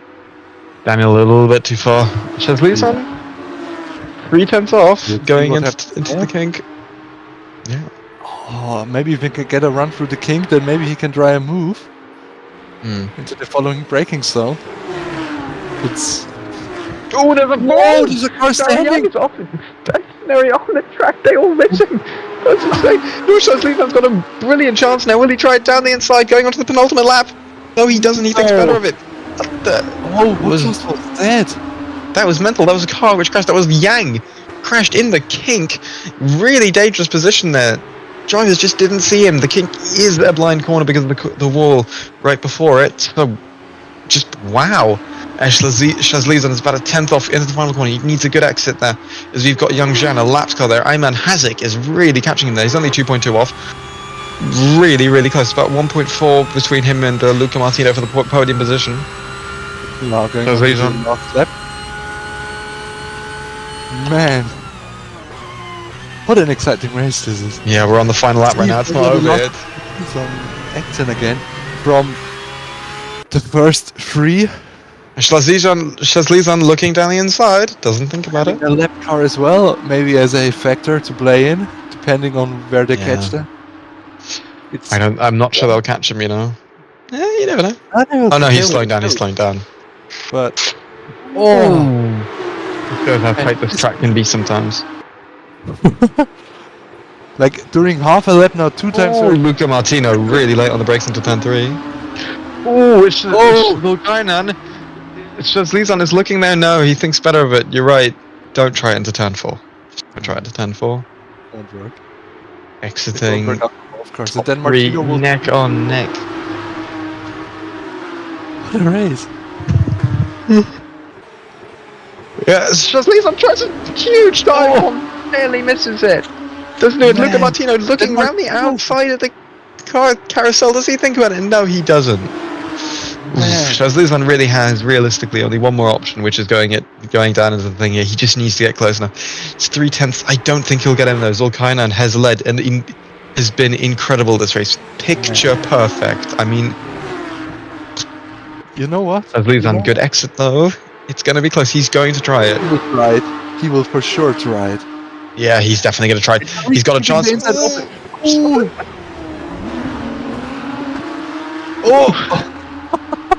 Daniel a little bit too far. Chesley's on 3/10 off, going into the kink. Yeah. Oh, maybe if he can get a run through the kink, then maybe he can try a move into the following braking zone. It's... Oh, there's a Oh, there's a car standing! Stationary on the track, they all miss him. That's insane. Chesley's got a brilliant chance now. Will he try it down the inside, going onto the penultimate lap? No, he doesn't. He thinks better of it. What was that? That was mental. That was a car which crashed. That was Yang. Crashed in the kink. Really dangerous position there. Drivers just didn't see him. The kink is a blind corner because of the wall right before it. So, just wow. Shazlizan is about a 10th off into the final corner. He needs a good exit there. As we've got Young Zhan, a laps car there. Ayman Hazik is really catching him there. He's only 2.2 off. Really, really close. About 1.4 between him and Luca Martino for the podium position. Now going on the last lap. Man. What an exciting race this is. Yeah, we're on the final lap right now. It's not over yet. Some action again from the first 3. Shazlizan looking down the inside. Doesn't think about it. A lap car as well, maybe as a factor to play in, depending on where they catch them. I'm not sure they'll catch him, you know. Yeah, you never know. Oh no, he's slowing down. He's slowing down. But shows how tight this track can be sometimes. Like during half a lap now, 2 times. Luca Martino really late on the brakes into turn 3. It's Volkainan. Shazlizan is looking there. No, he thinks better of it. You're right. Don't try it into turn 4. Don't try it into turn 4. Won't work. Exiting. Of course, and then Martino will neck on neck. What a race! Yeah, Shazlizan tries a huge dive on, barely misses it. Doesn't do it. Luca Martino looking around the outside of the car carousel. Does he think about it? No, he doesn't. Shazlizan really has realistically only one more option, which is going down into the thing here. He just needs to get close enough. It's 3/10. I don't think he'll get in there. Zulkainan has led and has been incredible this race. Picture perfect. I mean, you know what? Shazlizan, good exit though. It's going to be close. He's going to try it. He will try it. He will for sure try it. Yeah, he's definitely going to try it. He's got a chance.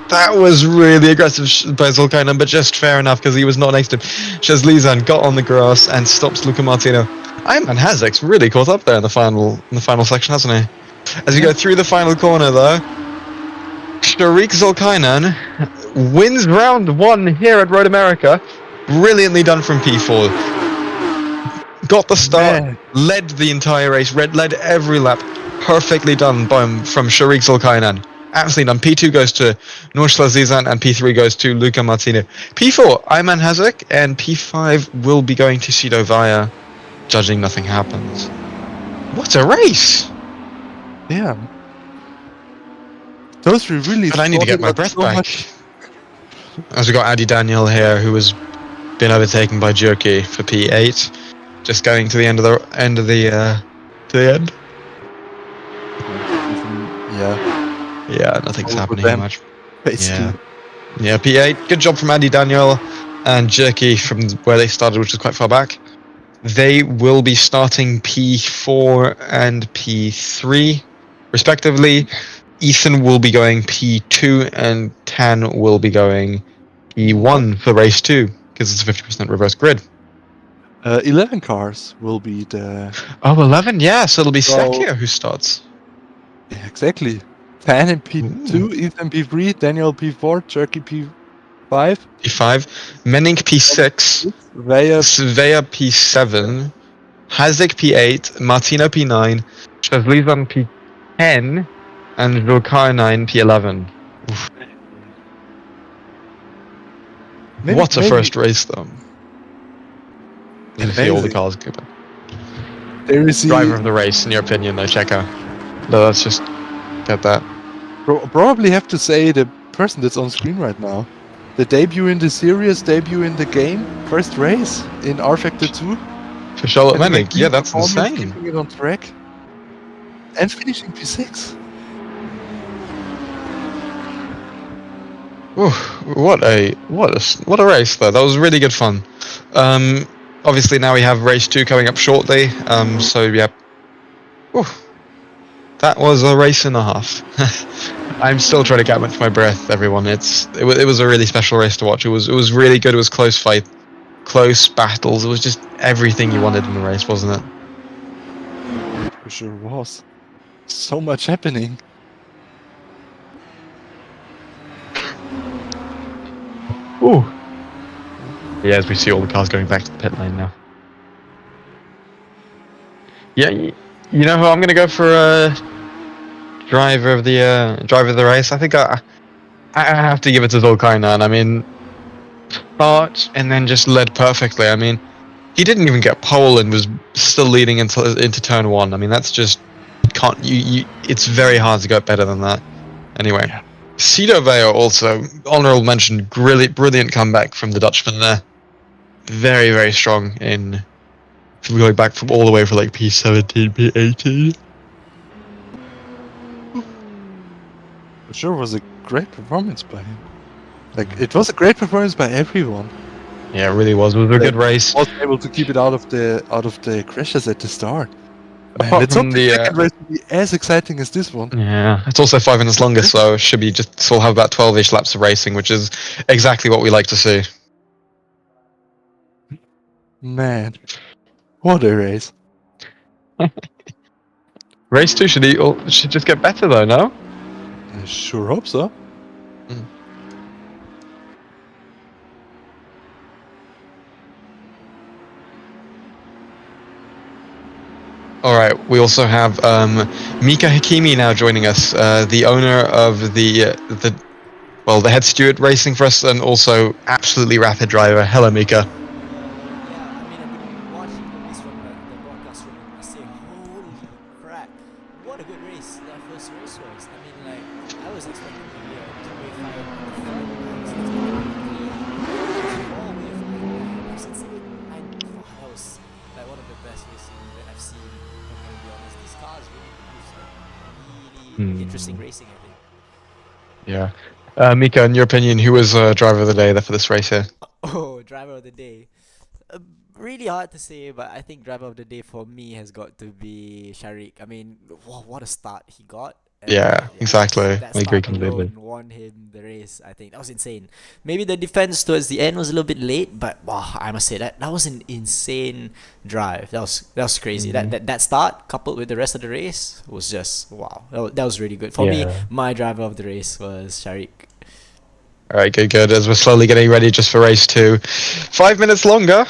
That was really aggressive by Zulkainan, but just fair enough because he was not next to him. Shazlizan got on the grass and stops Luca Martino. Ayman Hazik's really caught up there in the final section, hasn't he? As we go through the final corner though, Sharik Zulkainan wins round 1 here at Road America. Brilliantly done from P4. Got the start, led the entire race, led every lap. Perfectly done from Sharik Zulkainan. Absolutely done. P2 goes to Nur Shazlizan and P3 goes to Luca Martino. P4, Ayman Hazik, and P5 will be going to Sido Vaya. Judging nothing happens. What a race! Yeah. Those 3 really. But I need to get my breath back. As we got Andy Daniel here, who has been overtaken by Jerky for P8, just going to the end. Yeah, nothing's happening much. Basically. Yeah, P8. Good job from Andy Daniel and Jerky from where they started, which is quite far back. They will be starting P4 and P3, respectively. Ethan will be going P2 and Tan will be going P1 for race 2 because it's a 50% reverse grid. 11 cars will be the... Oh, 11? Yeah, so it'll be Sekia who starts. Yeah, exactly. Tan in P2, Ethan P3, Daniel P4, Turkey P5, P5, Menink P6, Vaya Svea P7, Hazik P8, Martino P9, Shazlizan P10, and Zulkarnain P11. What a first race, though. You see all the cars go by. There is Driver of the race, in your opinion, though, Checo. No, let's just get that. Probably have to say the person that's on screen right now. The debut in the series, debut in the game, first race in R Factor 2. For Charlotte Menink, yeah, that's insane. Keeping it on track. And finishing P6. Ooh, what a race though. That was really good fun. Obviously now we have race 2 coming up shortly. So yeah. Ooh, that was a race and a half. I'm still trying to catch my breath, everyone. It was a really special race to watch. It was really good. It was close fight, close battles. It was just everything you wanted in the race, wasn't it? It sure was. So much happening. Ooh. Yeah, as we see all the cars going back to the pit lane now. Yeah, you know who I'm gonna go for driver of the race? I think I have to give it to Zulkarnain. I mean, start and then just led perfectly. I mean, he didn't even get pole and was still leading into turn 1. I mean, that's just it's very hard to get better than that. Anyway. Yeah. Cito Veo also, honourable mention, brilliant comeback from the Dutchman there. Very, very strong in going back from all the way from like P17, P18. It sure was a great performance by him. Like, it was a great performance by everyone. Yeah, it really was. It was a good race. Wasn't able to keep it out of the crashes at the start. Man, Apart from the second race will be as exciting as this one. Yeah, it's also 5 minutes longer, so it should be just still have about 12-ish laps of racing, which is exactly what we like to see. Man, what a race! Race 2 should just get better though, no? I sure hope so. Alright, we also have Mika Hakimi now joining us, the owner of the head steward racing for us, and also absolutely rapid driver. Hello, Mika. Yeah, I mean, I've been watching this from the broadcast room and I say, holy crap, what a good race that first race was. I mean, like, I was expecting to be a two-way fight on the front. I was expecting to be all way fight. That was like one of the best racing that I've seen. I'm gonna be honest, these cars really interesting racing, I think. Yeah. Mika, in your opinion, who was driver of the day for this race here? Oh, driver of the day. Really hard to say, but I think driver of the day for me has got to be Sharik. I mean, what a start he got. Yeah, exactly. That I agree start completely. alone won him the race. I think that was insane. Maybe the defense towards the end was a little bit late, but wow, I must say that was an insane drive. That was crazy. That start coupled with the rest of the race was just wow. That was really good for me. My driver of the race was Sharik. Alright, good. As we're slowly getting ready just for race 2. 5 minutes longer,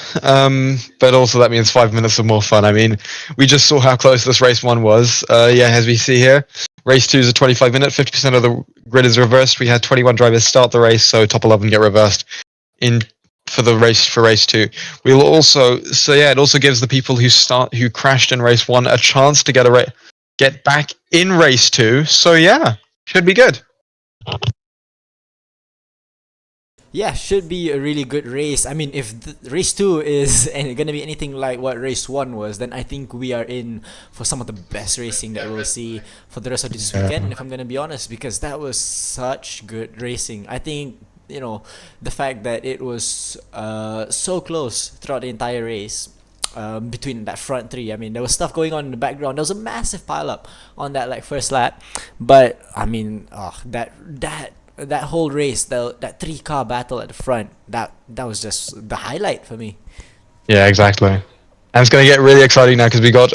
but also that means 5 minutes of more fun. I mean, we just saw how close this race 1 was. As we see here, race 2 is a 25-minute, 50% of the grid is reversed. We had 21 drivers start the race, so top 11 get reversed for race 2. We'll also, it also gives the people who crashed in race 1 a chance to get back in race 2. So yeah, should be good. Yeah, should be a really good race. I mean, if race 2 is gonna be anything like what race 1 was, then I think we are in for some of the best racing that we'll see for the rest of this weekend, if I'm gonna be honest, because that was such good racing. I think, the fact that it was so close throughout the entire race, between that front 3. I mean, there was stuff going on in the background. There was a massive pileup on that first lap, but I mean, that whole race, that 3-car battle at the front, that was just the highlight for me. Yeah, exactly. And it's going to get really exciting now because we got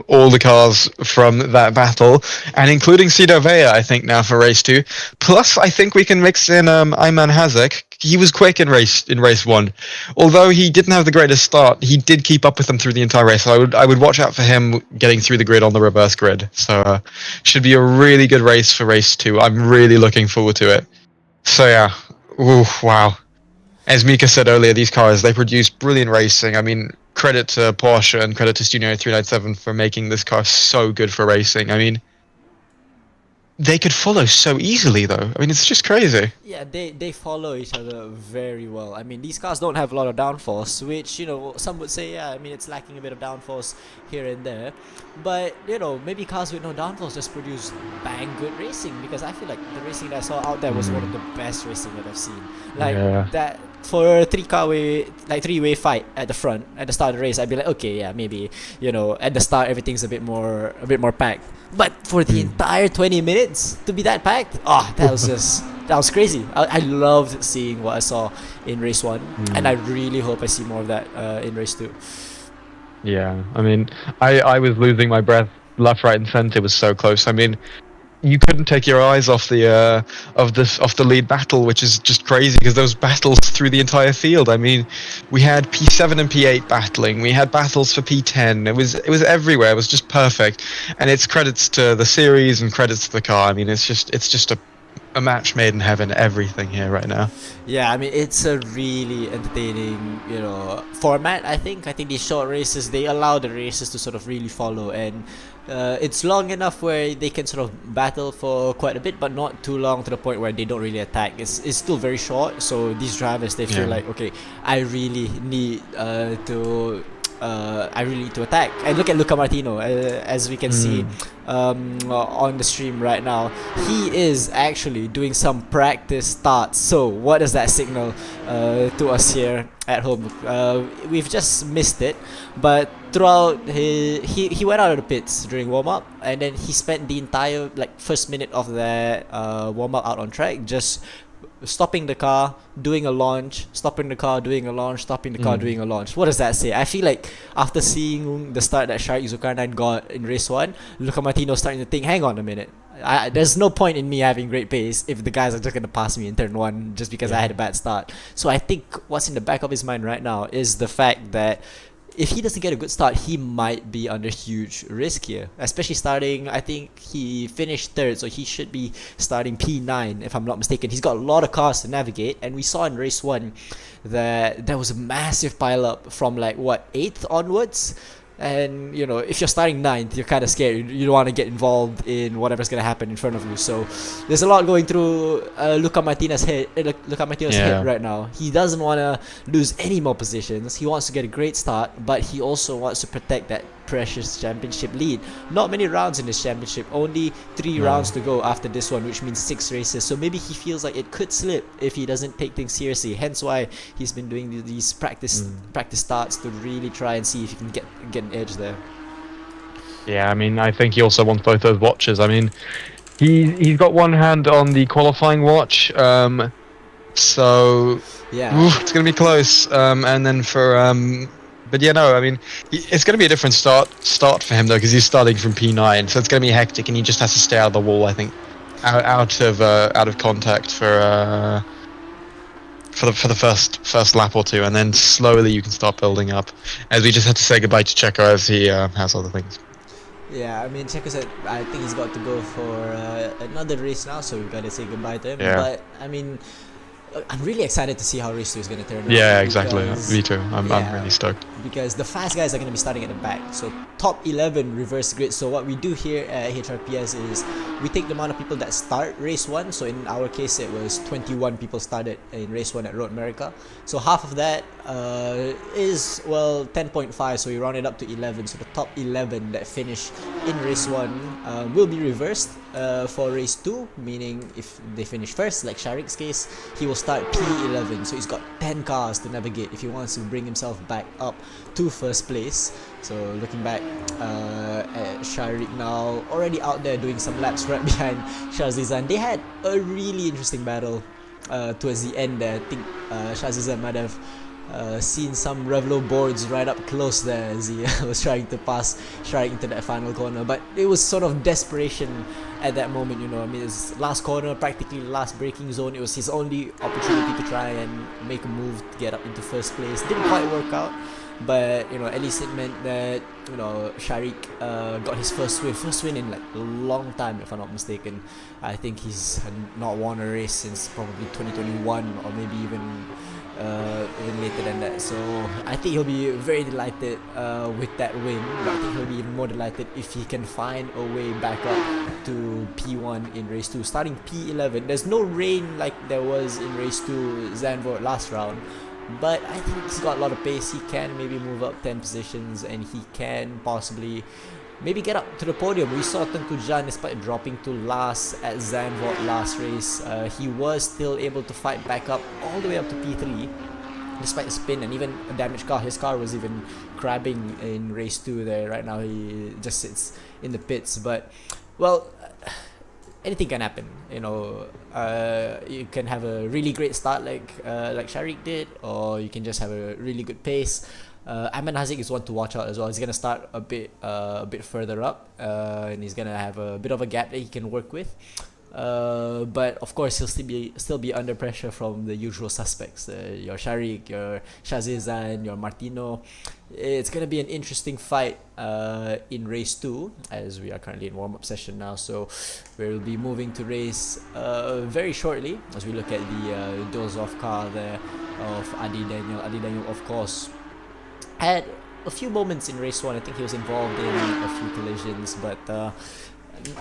all the cars from that battle, and including Cito Vea, I think, now for race 2. Plus, I think we can mix in Ayman Hazek. He was quick in race 1. Although he didn't have the greatest start, he did keep up with them through the entire race. So I would watch out for him getting through the grid on the reverse grid. So should be a really good race for race 2. I'm really looking forward to it. So yeah, ooh, wow. As Mika said earlier, these cars, they produce brilliant racing. I mean, credit to Porsche and credit to Studio 397 for making this car so good for racing. I mean, they could follow so easily, though. I mean, it's just crazy. Yeah, they follow each other very well. I mean, these cars don't have a lot of downforce, which, you know, some would say, yeah, I mean, it's lacking a bit of downforce here and there. But, you know, maybe cars with no downforce just produce bang good racing, because I feel like the racing that I saw out there was one of the best racing that I've seen. Like, that for a three-way fight at the front at the start of the race, I'd be like, okay, yeah, maybe, you know, at the start everything's a bit more packed. But for the entire 20 minutes to be that packed, that was crazy. I loved seeing what I saw in race 1, and I really hope I see more of that in race 2. Yeah, I mean, I was losing my breath left, right, and center. It was so close. I mean, you couldn't take your eyes off the lead battle, which is just crazy because those battles through the entire field. I mean, we had P7 and P8 battling. We had battles for P10. It was everywhere. It was just perfect, and it's credits to the series and credits to the car. I mean, it's just a match made in heaven. Everything here right now. Yeah, I mean, it's a really entertaining, you know, format. I think these short races, they allow the races to sort of really follow, and it's long enough where they can sort of battle for quite a bit, but not too long to the point where they don't really attack. It's still very short, so these drivers, they feel like, okay, I really need to attack. And look at Luca Martino, as we can see on the stream right now. He is actually doing some practice starts. So what does that signal to us here at home? We've just missed it, but throughout he went out of the pits during warm-up, and then he spent the entire first minute of that warm-up out on track just stopping the car, doing a launch, stopping the car, doing a launch, stopping the car, doing a launch. What does that say? I feel like after seeing the start that Sharik Zulkarnain got in race 1, Luca Martino starting to think, hang on a minute, there's no point in me having great pace if the guys are just going to pass me in turn 1 just because I had a bad start. So I think what's in the back of his mind right now is the fact that if he doesn't get a good start, he might be under huge risk here. Especially starting, I think he finished 3rd, so he should be starting P9, if I'm not mistaken. He's got a lot of cars to navigate, and we saw in race 1 that there was a massive pile-up from 8th onwards. And, you know, if you're starting 9th, you're kind of scared. You don't want to get involved in whatever's going to happen in front of you. So there's a lot going through Luca Martino's head right now. He doesn't want to lose any more positions. He wants to get a great start, but he also wants to protect that precious championship lead. Not many rounds in this championship, only 3 rounds to go after this one, which means 6 races. So maybe he feels like it could slip if he doesn't take things seriously. Hence why he's been doing these practice starts to really try and see if he can get an edge there. Yeah, I mean, I think he also wants both those watches. I mean, he's got one hand on the qualifying watch, so yeah, it's gonna be close. And then for but yeah, no, I mean, it's going to be a different start for him though, because he's starting from P9, so it's going to be hectic, and he just has to stay out of the wall. I think, out of contact for the first lap or two, and then slowly you can start building up. As we just had to say goodbye to Checo as he has other things. Yeah, I mean, Checo said I think he's got to go for another race now, so we've got to say goodbye to him. Yeah. But I mean, I'm really excited to see how race 2 is going to turn out. Yeah, exactly. Me too. I'm really stoked. Because the fast guys are going to be starting at the back. So top 11 reverse grid. So what we do here at HRPS is we take the amount of people that start race 1. So in our case, it was 21 people started in race 1 at Road America. So half of that is, well, 10.5. So we round it up to 11. So the top 11 that finish in race 1 will be reversed for race 2. Meaning if they finish first, like Sharik's case, he will start P11. So he's got 10 cars to navigate if he wants to bring himself back up to first place. So looking back at Sharik now, already out there doing some laps right behind Shazizan. They had a really interesting battle towards the end there. I think Shazizan might have Seen some Revlo boards right up close there as he was trying to pass straight into that final corner. But it was sort of desperation at that moment, you know. I mean, it's last corner, practically the last braking zone. It was his only opportunity to try and make a move to get up into first place. Didn't quite work out, but you know, at least it meant that, you know, Sharik got his first win in like a long time, if I'm not mistaken. I think he's not won a race since probably 2021, or maybe even later than that. So I think he'll be very delighted with that win, but I think he'll be even more delighted if he can find a way back up to P1 in race 2, starting P11. There's no rain like there was in race 2 Zandvoort last round, but I think he's got a lot of pace. He can maybe move up 10 positions, and he can possibly maybe get up to the podium. We saw Tengku Jan, despite dropping to last at Zandvoort last race, he was still able to fight back up all the way up to P3 despite the spin and even a damaged car. His car was even crabbing in race 2 there. Right now he just sits in the pits, but well, anything can happen, you know. You can have a really great start like Sharik did, or you can just have a really good pace. Ayman Haziq is one to watch out as well. He's gonna start a bit further up, and he's gonna have a bit of a gap that he can work with. But of course he'll still be under pressure from the usual suspects, your Sharik, your Shazizan, your Martino. It's gonna be an interesting fight in race 2, as we are currently in warm-up session now. So we'll be moving to race very shortly as we look at the doze-off car there of Adi Daniel. Adi Daniel, of course, had a few moments in race 1. I think he was involved in a few collisions, but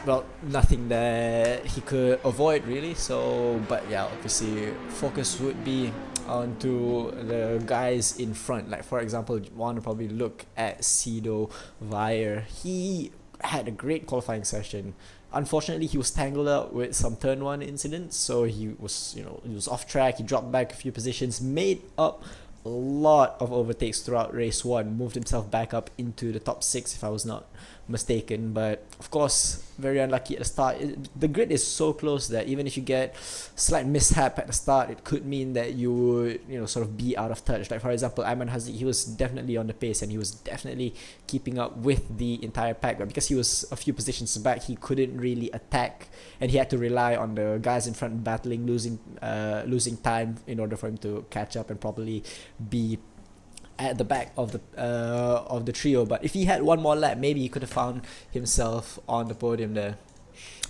well, nothing that he could avoid really. So, but yeah, obviously focus would be onto the guys in front. Like for example, you want to probably look at Sido Vire. He had a great qualifying session. Unfortunately, he was tangled up with some turn 1 incidents, so he was off track. He dropped back a few positions, made up a lot of overtakes throughout race 1, moved himself back up into the top 6 if I was not mistaken. But of course, very unlucky at the start. The grid is so close that even if you get slight mishap at the start, it could mean that you would sort of be out of touch. Like for example, Ayman Haziq, he was definitely on the pace and he was definitely keeping up with the entire pack, but because he was a few positions back, he couldn't really attack, and he had to rely on the guys in front battling, losing time in order for him to catch up and probably be at the back of the trio. But if he had one more lap, maybe he could have found himself on the podium there.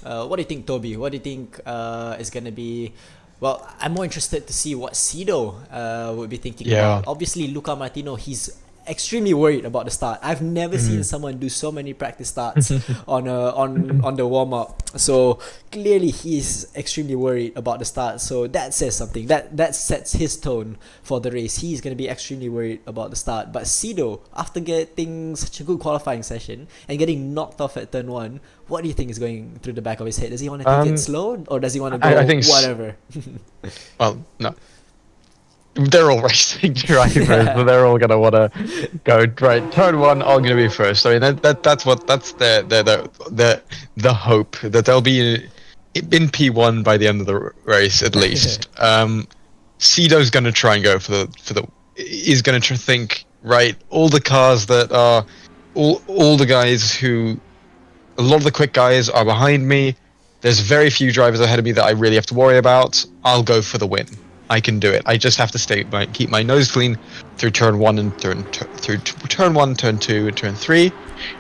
What do you think, Toby? What do you think is going to be... Well, I'm more interested to see what Sido would be thinking about. Obviously, Luca Martino, he's extremely worried about the start. I've never seen someone do so many practice starts on the warm-up. So clearly he's extremely worried about the start. So that says something. That sets his tone for the race. He's going to be extremely worried about the start. But Sido, after getting such a good qualifying session and getting knocked off at turn 1, what do you think is going through the back of his head? Does he want to take it slow, or does he want to go I think whatever? Well, no. They're all racing drivers, so they're all gonna want to go right. Turn 1, I'm gonna be first. I mean, that's the hope that they'll be in P1 by the end of the race at least. Sido's gonna try and go for the. He's gonna think, right, all the cars that are all the guys who, a lot of the quick guys are behind me. There's very few drivers ahead of me that I really have to worry about. I'll go for the win. I can do it. I just have to keep my nose clean through turn 1 and through turn 1, turn 2, and turn 3,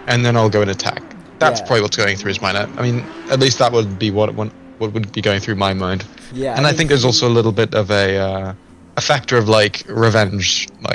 and then I'll go and attack. That's probably what's going through his mind. I mean, at least that would be what would be going through my mind. Yeah. And I think there's also a little bit of a factor of like revenge, for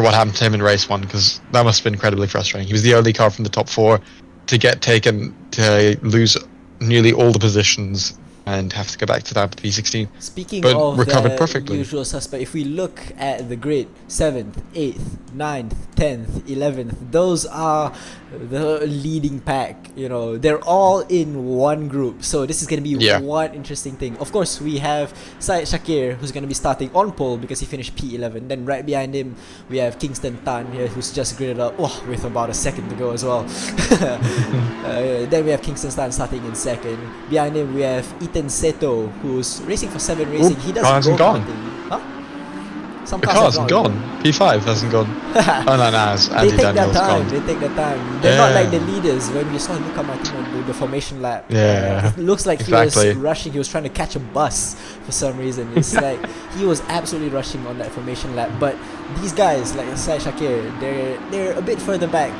what happened to him in race 1, because that must have been incredibly frustrating. He was the only car from the top 4 to get taken, to lose nearly all the positions and have to go back to that P16. Speaking but of recovered the perfectly. Usual suspect, if we look at the grid, 7th, 8th, 9th, 10th, 11th, those are the leading pack. They're all in one group. So this is going to be one interesting thing. Of course, we have Syed Shakir, who's going to be starting on pole because he finished P11. Then right behind him, we have Kingston Tan here, who's just gridded up with about a second to go as well. Then we have Kingston Tan starting in 2nd. Behind him, we have Ethan Seto, who's racing for 7 Racing. He does go-karting. Huh? Some The cars car's have not gone. P5 hasn't gone. Oh no, no, it's They Andy take their Daniels time. gone. They take their time. They're not Yeah. like the leaders. When we saw Luca Martino do the formation lap, Yeah, it looks like exactly. he was rushing. He was trying to catch a bus for some reason. It's like he was absolutely rushing on that formation lap. But these guys, like Sai Shakir, they're a bit further back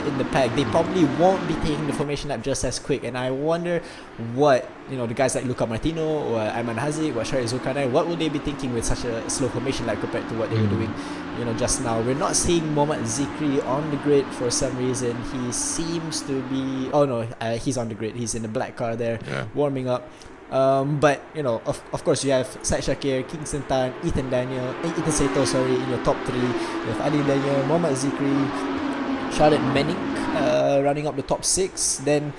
in the pack. They probably won't be taking the formation lap just as quick. And I wonder what the guys like Luca Martino or Ayman Haziq, or Shari Zulkarnain, what would they be thinking with such a slow formation lap compared to what they were doing just now. We're not seeing Mohamed Zikri on the grid for some reason. He seems to be he's on the grid. He's in the black car there, warming up. But of course you have Said Shakir, Kingston Tan, Ethan Seto, in your top three. You have Ali Daniel, Mohamed Zikri, Charlotte Menink running up the top six. Then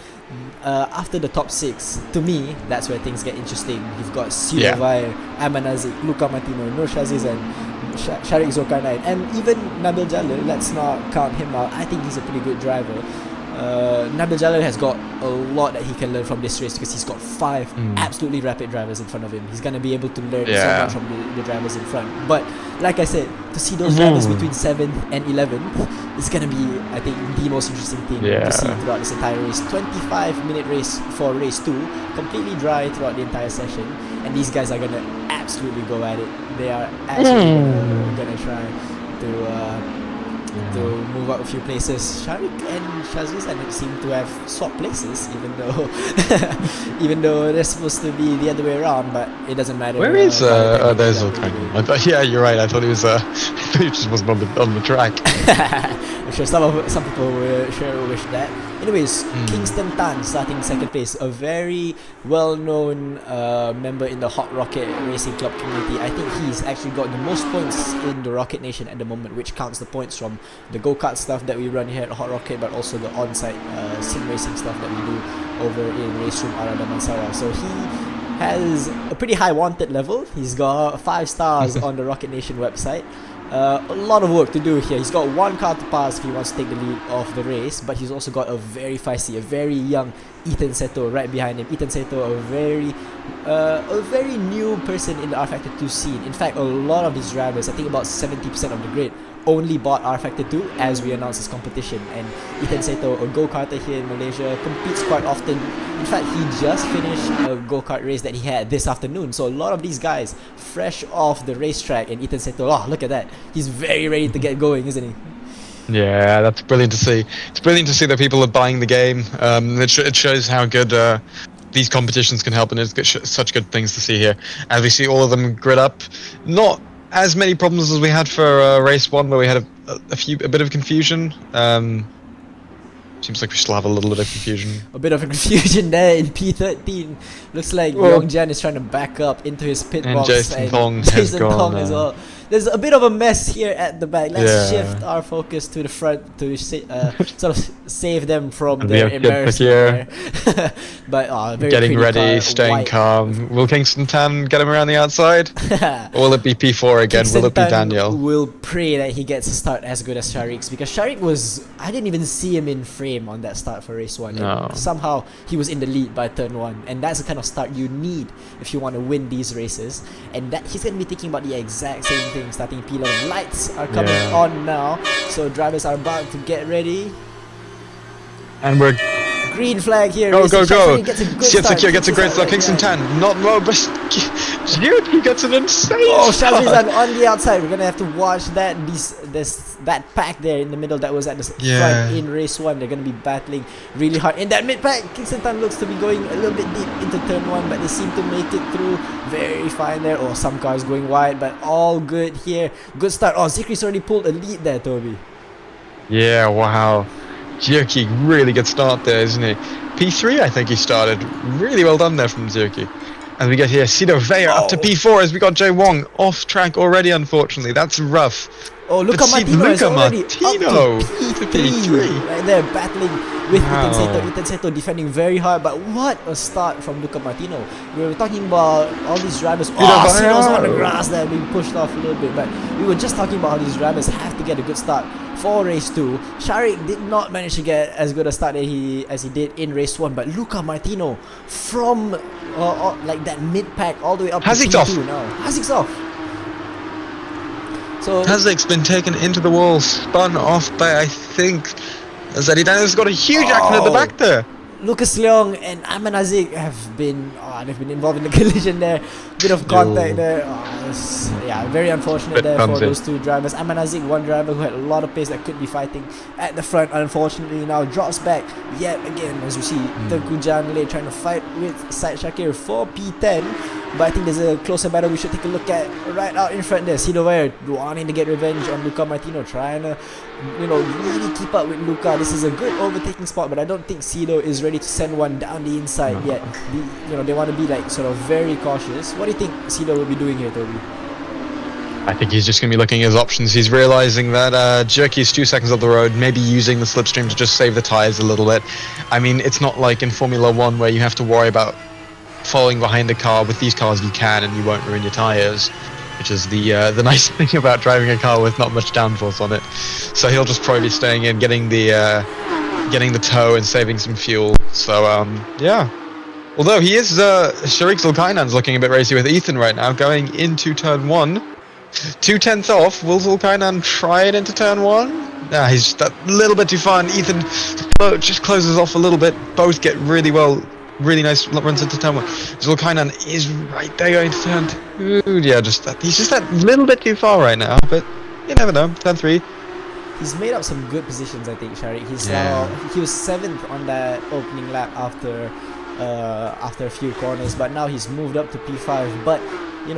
after the top six, to me, that's where things get interesting. You've got Ciro Vair, Ayman Haziq, Luca Martino, Nur Shaziz, and Sharik Zulkarnain, and even Nabil Jalil. Let's not count him out. I think he's a pretty good driver. Nabil Jalil has got a lot that he can learn from this race because he's got 5 absolutely rapid drivers in front of him. He's going to be able to learn so much from the drivers in front. But like I said, to see those drivers between 7th and 11th is going to be, I think, the most interesting thing to see throughout this entire race. 25-minute race for race 2, completely dry throughout the entire session, and these guys are going to absolutely go at it. They are absolutely going to try to move up a few places. Sharik and Shaziz seem to have swapped places, even though they're supposed to be the other way around, but it doesn't matter. Where is there's Zulkarnain? Yeah, you're right. I thought he was he just wasn't on the track. I'm sure some people will sure wish that. Anyways, Kingston Tan starting second place, a very well-known member in the Hot Rocket Racing Club community. I think he's actually got the most points in the Rocket Nation at the moment, which counts the points from the go-kart stuff that we run here at Hot Rocket, but also the on-site sim racing stuff that we do over in Race Room Arada Mansawa. So he has a pretty high wanted level. He's got 5 stars on the Rocket Nation website. A lot of work to do here. He's got 1 car to pass if he wants to take the lead of the race, but he's also got a very feisty, a very young Ethan Seto right behind him. Ethan Seto, a very new person in the R Factor 2 scene. In fact, a lot of these drivers, I think about 70% of the grid, only bought R Factor 2 as we announced this competition. And Ethan Seto, a go-karter here in Malaysia, competes quite often. In fact, he just finished a go-kart race that he had this afternoon. So a lot of these guys fresh off the racetrack, and Ethan Seto, look at that. He's very ready to get going, isn't he? Yeah, that's brilliant to see. It's brilliant to see that people are buying the game. It shows how good these competitions can help, and it's such good things to see here. As we see all of them grid up, not as many problems as we had for race 1, where we had a bit of confusion. Seems like we still have a little bit of confusion. A bit of a confusion there in P13. Looks like Yong Jan is trying to back up into his pit box. Jason Tong has gone as well. There's a bit of a mess here at the back. Let's shift our focus to the front to sort of save them from their embarrassment there. But very getting ready, car, staying calm. Will Kingston Tan get him around the outside? Or will it be P4 again? Kingston will it be Tan Daniel? Will pray that he gets a start as good as Sharik's, because Sharik I didn't even see him in frame on that start for race 1. No. Somehow he was in the lead by turn 1, and that's the kind of start you need if you want to win these races. And that he's going to be thinking about the exact same thing starting P11. Lights are coming on now, so drivers are about to get ready. And we're green flag here. Go. Gets a good start. Gets a great start. Kingston Tan, not low, but dude, he gets an insane start. Shazizan on the outside. We're gonna have to watch that. That pack there in the middle that was at the front in race 1. They're gonna be battling really hard in that mid pack. Kingston Tan looks to be going a little bit deep into turn 1, but they seem to make it through very fine there. Some cars going wide, but all good here. Good start. Zikri's already pulled a lead there, Toby. Yeah, wow. Zirki, really good start there, isn't he? P3, I think he started. Really well done there from Zirki. And we get here Sido Veyer up to P4 as we got Jay Wong off track already, unfortunately. That's rough. Luca Martino is already up to P3. Right there, battling with Ethan Seto. Ethan Seto defending very hard, but what a start from Luca Martino. We were talking about all these drivers. Sido's on the grass there, being pushed off a little bit. But we were just talking about how these drivers have to get a good start for race 2. Sharik did not manage to get as good a start as he did in race 1, but Luca Martino from like that mid pack all the way up to P2 now. Haziq's off. So Hazik's been taken into the wall, spun off by, I think, Zeddy Daniels got a huge accident at the back there. Lucas Leong and Ahmed Azik they've been involved in the collision there. Bit of contact there. Yeah, very unfortunate there for those two drivers. Ahmed Azik, one driver who had a lot of pace that could be fighting at the front, unfortunately now drops back yet again, as we see Tengku Janle trying to fight with Syed Shakir for P10. But I think there's a closer battle we should take a look at right out in front there. Sido Weyer wanting to get revenge on Luca Martino, trying to, really keep up with Luca. This is a good overtaking spot, but I don't think Sido is ready to send one down the inside yet. They want to be like sort of very cautious. What do you think Sido will be doing here, Toby? I think he's just going to be looking at his options. He's realizing that Jerky is 2 seconds up the road, maybe using the slipstream to just save the tires a little bit. I mean, it's not like in Formula 1 where you have to worry about following behind the car. With these cars you can, and you won't ruin your tires, which is the nice thing about driving a car with not much downforce on it. So he'll just probably be staying in, getting the tow and saving some fuel. So yeah, although he is Sharik Zulkainan's looking a bit racy with Ethan right now, going into turn 1, 2/10 off. Will Zulkainan try it into turn 1? Nah, he's just a little bit too far, and Ethan just closes off a little bit. Both get really nice runs into turn 1. Zulkainan is right there going to turn 2. Yeah, he's just that little bit too far right now, but you never know. Turn 3. He's made up some good positions, I think, Sharik. He was 7th on that opening lap after a few corners, but now he's moved up to P5. But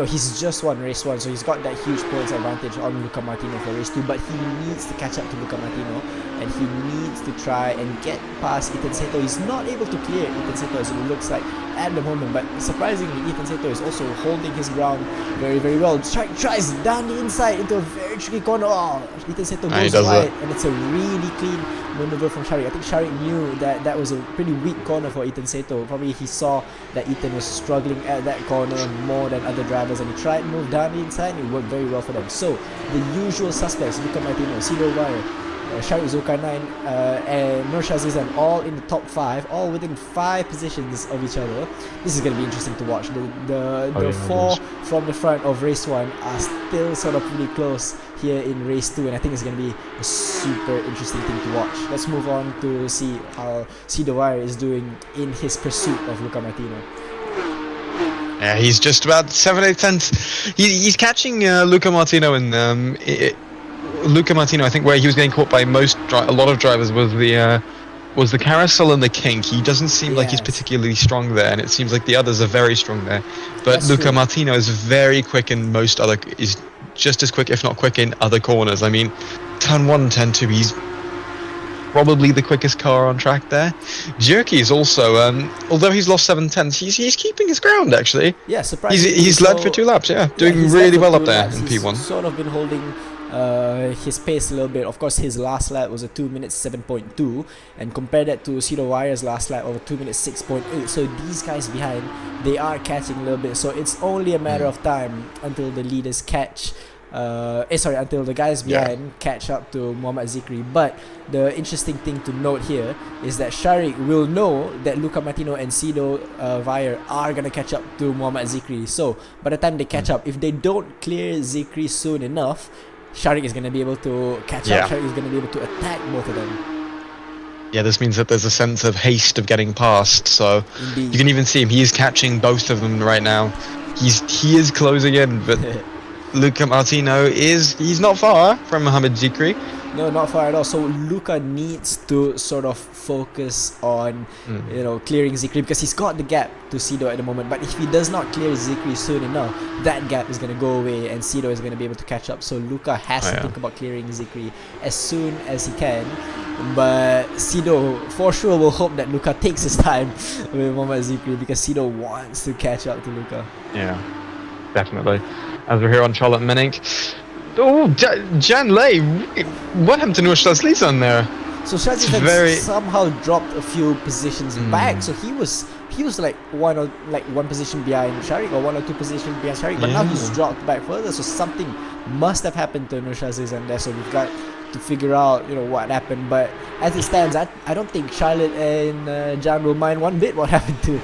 he's just won race 1, so he's got that huge points advantage on Luca Martino for race 2, but he needs to catch up to Luca Martino, and he needs to try and get past Ethan Seto. He's not able to clear Ethan Seto as it looks like at the moment, but surprisingly Ethan Seto is also holding his ground very, very well. Tries down the inside into a very tricky corner. Ethan Seto goes wide, and it's a really clean maneuver from Sharik. I think Sharik knew that was a pretty weak corner for Ethan Seto. Probably he saw that Ethan was struggling at that corner more than other drivers, and he tried to move down the inside, and it worked very well for them. So the usual suspects, Luca Martino, Sido Weyer, Sharik Zulkarnain, and Nur Shazizan, all in the top 5, all within 5 positions of each other. This is going to be interesting to watch. The 4 from the front of race 1 are still sort of pretty close here in race 2, and I think it's going to be a super interesting thing to watch. Let's move on to see how Sido Weyer is doing in his pursuit of Luca Martino. Yeah, he's just about 7/8 tenths. He's catching Luca Martino, and Luca Martino, I think, where he was getting caught by a lot of drivers was the carousel and the kink. He doesn't seem like he's particularly strong there, and it seems like the others are very strong there. But Luca Martino is very quick in is just as quick, if not quick, in other corners. I mean, turn 1, turn 2, he's probably the quickest car on track there. Jerky is also, although he's lost 7 tenths, he's keeping his ground actually. Yeah, surprisingly. He's led for 2 laps. Yeah, doing really well up there in P1. He's sort of been holding his pace a little bit. Of course, his last lap was a 2 minutes 7.2, and compare that to Sido Weyer's last lap of a 2 minutes 6.8. So these guys behind, they are catching a little bit. So it's only a matter of time until the leaders catch. Until the guys behind catch up to Muhammad Zikri. But the interesting thing to note here is that Sharik will know that Luca Martino and Sido Weyer are gonna catch up to Muhammad Zikri. So by the time they catch up, if they don't clear Zikri soon enough, Sharik is gonna be able to catch up. Sharik is gonna be able to attack both of them. Yeah, this means that there's a sense of haste of getting past. So Indeed. You can even see him. He is catching both of them right now. He is closing in, but Luca Martino he's not far from Mohamed Zikri. No, not far at all. So Luca needs to sort of focus on clearing Zikri, because he's got the gap to Sido at the moment. But if he does not clear Zikri soon enough, that gap is going to go away and Sido is going to be able to catch up. So Luca has to think about clearing Zikri as soon as he can. But Sido for sure will hope that Luca takes his time with Mohamed Zikri, because Sido wants to catch up to Luca. Yeah, definitely. As we're here on Charlotte Menink. Oh, Jan Lei, what happened to Nur Shazizan there? So Shazizan somehow dropped a few positions back. So he was like one position behind Sharik, or 1 or 2 positions behind Sharik, but now he's dropped back further. So something must have happened to Nur Shazizan there. So we've got to figure out what happened. But as it stands, I don't think Charlotte and Jan will mind one bit what happened to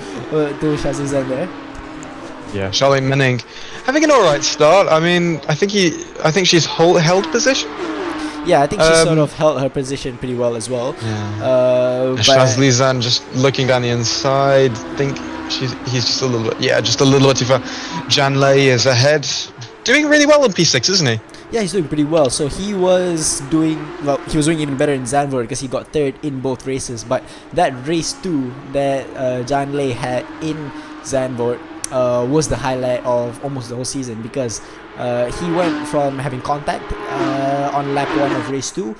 Shazizan there. Yeah, Charlotte Menning having an alright start. I mean, I think she's held position. Yeah, I think she sort of held her position pretty well as well. Yeah. But Shazlizan just looking down the inside. Think he's just a little bit, just a little bit too far. Janley is ahead, doing really well on P6, isn't he? yeah, he's doing pretty well. So he was doing even better in Zandvoort because he got third in both races. But that race 2 that Janley had in Zandvoort was the highlight of almost the whole season, because he went from having contact on lap 1 of race 2,